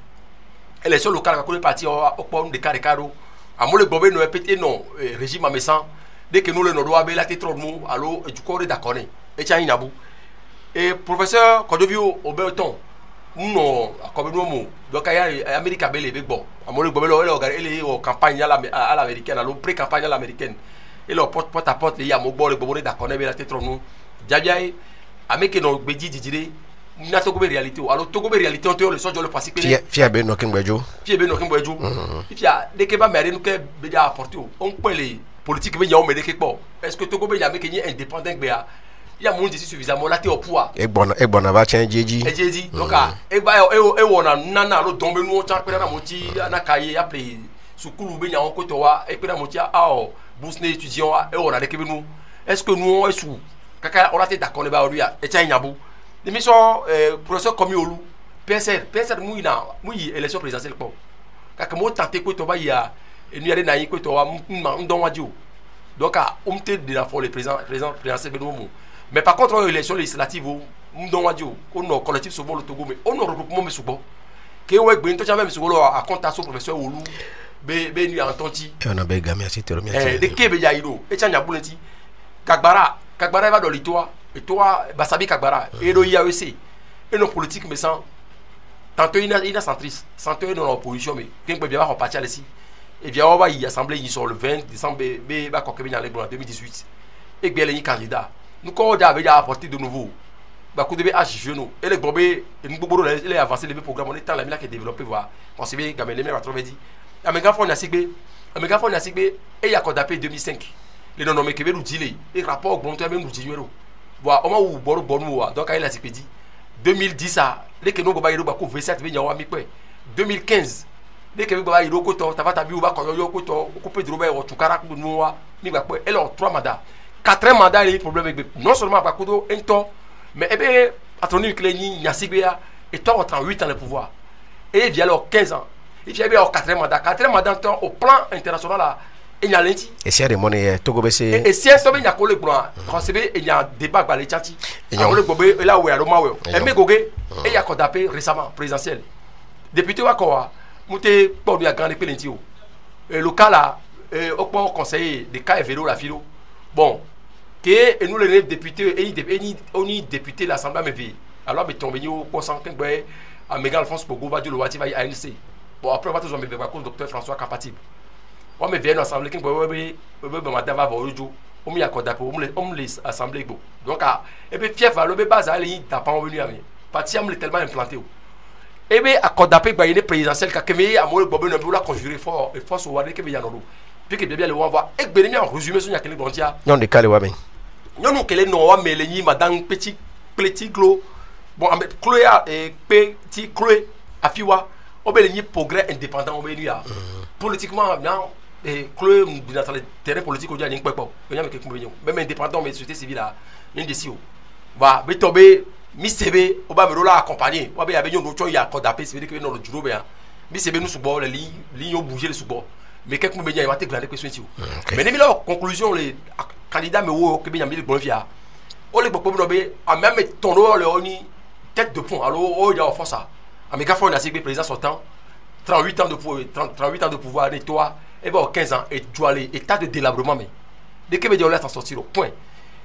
élection locale ka ko parti au pont de Caricaro à mo le Gombe no MPT non régime amesan dès que nous le nord la tête trop nous allo du corps d'accord et tiens inabu et professeur Kodovio au Belton non comme nous donc il Amérique belle big bon amole gobelo ele o campagne à l'américaine allo pré-campagne à l'américaine et le porte à porte il y a mo bol gobolo d'accord la tête trop nous jabiaye ameke no beji didire na to gobe réalité allo to gobe réalité on te le sojo le passé fia be no kingbejo fia de ke ba mere no ke be ja apporter on peut les politique be yawo me de ke po est-ce que to gobe ya meke ni indépendant be ya il y a mon d'ici suffisamment là au pouvoir e bona ba chen jeji donc e ba e wona nana lo dombe nu o cha pe na moti na kaye appelé sukulu be nyawo ko to wa e pe na moti o bourse étudiant e wona de ke be nous est-ce que nous on est sous kaka on a été d'accord ba lui e cha nyabu l'émission professeur Komiolu PSR mouyi élection présidentielle ko kaka mo tenter ko to ba ya e nu yare na yi ko to wa ndon wadio donc te de la folie président présidentiel be mais par contre l'élection législative ndon wadio on no collectif souvent le Togo mais on no regroupement me souvent ke we gbe nto cha même souvent à contact professeur Olu be nu entonti on a be ga merci te de kebe ya ido e cha nyabu lenti kagbara va dans l'itoa et toi basabi kagbara et do IAEC et nos politiques mais sans tantôt il a centriste tantôt dans l'opposition mais quand peut bien va repartir ici et bien on va y assembler ils sont le 20 décembre be ba ko kebe dans les 2018 et bien les candidats nous quand on avait apporté de nouveau ba ko de H jeune et les bobé nous bobo les avancer les programmes on est temps la mila qui développer voir on se bien gamel les 90 amega fond na sigbe et ya ko d'appel 2005 les non nommés Québec nous dit les rapports bon toi même nous dit voilà on m'a ou boro bonu wa donc il a dit 2010 ça les que nous ba yiro ba ko V7 be nyawa mi pe 2015 les que ba yiro ko to tava tabi ou ba ko yo ko to ko pe dro ba o tukara ko nu wa mi ba pe elle a 3 mandats 4 mandats les problèmes avec non seulement ba ko do un temps mais e be atoni kleni nyasigbeya et toi en 38 ans le pouvoir et il vient alors 15 ans il vient alors 4 mandats au plan international là et y a lenti et si les monnaies Togo bese et si ça vient coller pour recevoir il y a débat par les tchati et le gobé là où alors mawe et me gogé et il y a condamné récemment présidentiel député wa quoi monter pour lui a gagné pelentio et le cas là au conseiller de cas vélo la philo bon que et nous les députés et on y député l'assemblée me vie alors mais tombé au consent que à Mégal Alphonse Pogo va dire le wati va y ANC bon après on va toujours me voir comme docteur François Capatible on me vient ensemble qui madame va voir jour on m'y accorde on les assemblée donc et puis fief va le base aller t'as pas venu à me parti am tellement implanté et bien accorde ba une présidentielle ka keme amol bobo no la conjurer fort et force au wade que bien no puis que bien le on va et ben en résumé sur yakele bontia non de calé wa men non kele no wa mele ni madame petit glo bon Chloé et petit Chloé afiwa obeli progrès indépendant obeli ya politiquement non et Chloé dans le terrain politique aujourd'hui n'importe quoi il y a même indépendant mais société civile là une décision va be tomber mi sebe oba me la accompagner wa be ya be yon do ya kodapé c'est que non le judo be mi sebe nous subo les lignes ont bougé le subo mais quelques me bien inventé glaner question mais les conclusion les candidats me wo que bien mi bon via o le bobo no be en même ton le oni tête de pont alors o ya force ça amega fo na sigbe président sortant 38 ans de pouvoir nettoie et bien 15 ans et tu as l'état de délabrement mais dès que on laisse en sortir au point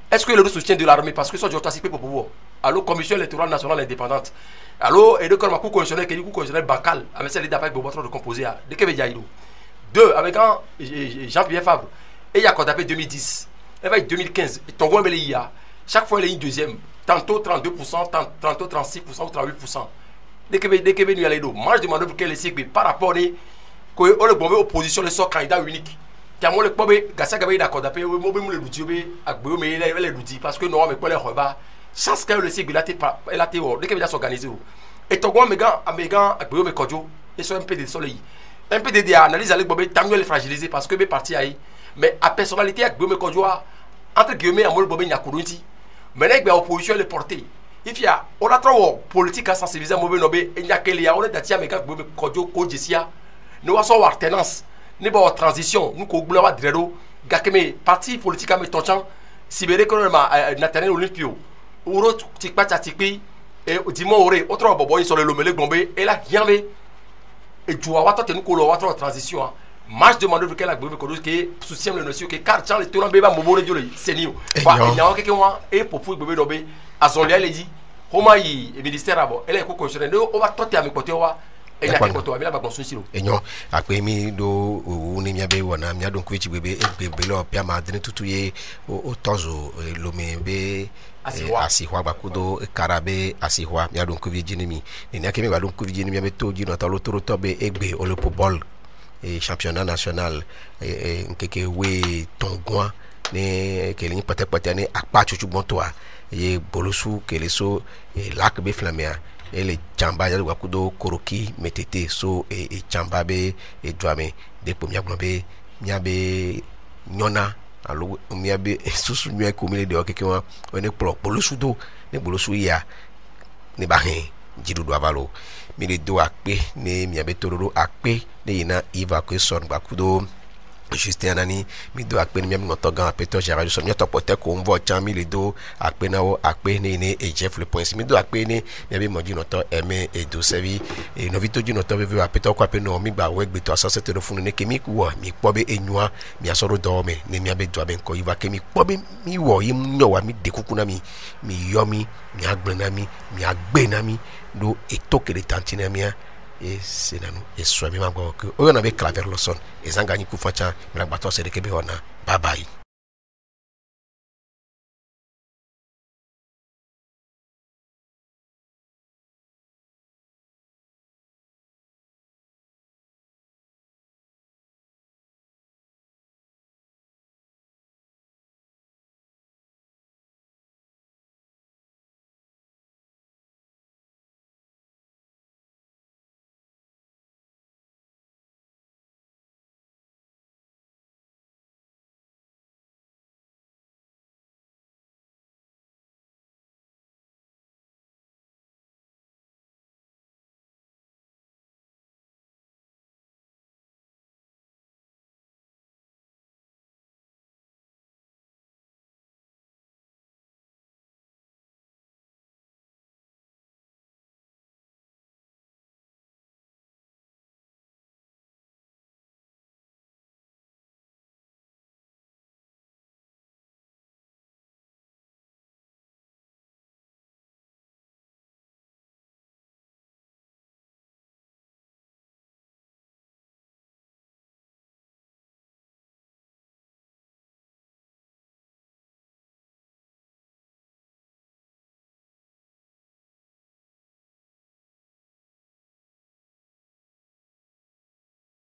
est-ce que le soutien de l'armée parce que ça doit participer pour pouvoir alors commission électorale nationale indépendante alors et de comme coup constitutionnel bancal avec celle d'après de votre de composer dès que il y a deux avec Jean-Pierre Fabre et il y a quand 2010 et bien 2015 et Tongo Melia chaque fois il y a une deuxième tantôt 32% tantôt 36% ou 38% dès que il y a les deux marge de manœuvre qu'elle est par rapport que on le bombe opposition le sort candidat unique tiamo le bombe gasa gabe d'accord d'après mo be mu le luti be agbe me le luti parce que non mais quoi les reba chance que le sigle la té dès que il s'organiser et Togo Mégan agbe me kodjo et so MPD soleil MPD analyse avec bombe tamio le fragiliser parce que be parti ayi mais à personnalité agbe me kodjo entre guillemets amol bombe nyakurunti mais les opposition le porter il y a on a trop politique à sensibiliser mo be no be nyakeli on est datia Mégan agbe me kodjo ko jesia nous avons alternance nous avons transition nous avons dredo gakeme parti politique à metonchang sibere konoma nathaniel olympio uro tikpa tikpi et dimo ore autre bobo sur le lomele gombe et la giambe et joa wato te nous ko lo wato transition match de manœuvre qu'elle a gagné que soutient le notion que car Charles Tolan beba mobole jole senior ba il y a quelqu'un et pour bebe dobe azolia le dit comment il ministère abo elle est ko constitutionnel on va toter avec côté wa et la côté wa bila ba constitution silo enyo akpe mi do ni mi abe wona mi adon kwichi bebe lo pia ma dene tutuye o tozo lo me be asihwa bakudo karabe asihwa mi adon kwichi ni mi ni akemi ba don kwichi ni mi abe to jino ta lo toro to be egbe o le football et championnat national nkeke we tongwa ne kelin pate ne akpa chuchu bontoa ye bolosu keleso lak be flamea ele chamba ya wakudo koroki metete so chamba be dwame de pomia gbe miabe nyona alo miabe susu nwe ko mi de okeke wa one pro bolosu do ne bolosu ya ne ba hen jidudu avalo mi le do akpe ne miabe tororo akpe ne ina iva ko son bakudo Justin Anani mi do akpe ni mi ngoto gan apeto jara so mi to pote ko nvo chan mi le do akpe na o akpe ni ni e Jeff le point mi do akpe ni mi be moji noto eme e do servi e no vito ji noto be apeto ko ape no mi gba we gbe to asase te do funu ne ke mi wo mi po be enua mi asoro do me ni mi abe do abe nko iva ke mi po be mi wo yim nyo wa mi de kuku na mi yo mi agbe na mi agbe na mi do etokere tantina mi et c'est là nous et soit même encore que on avait claver le son et zangani kufacha la bateau c'est de kebe ona bye bye.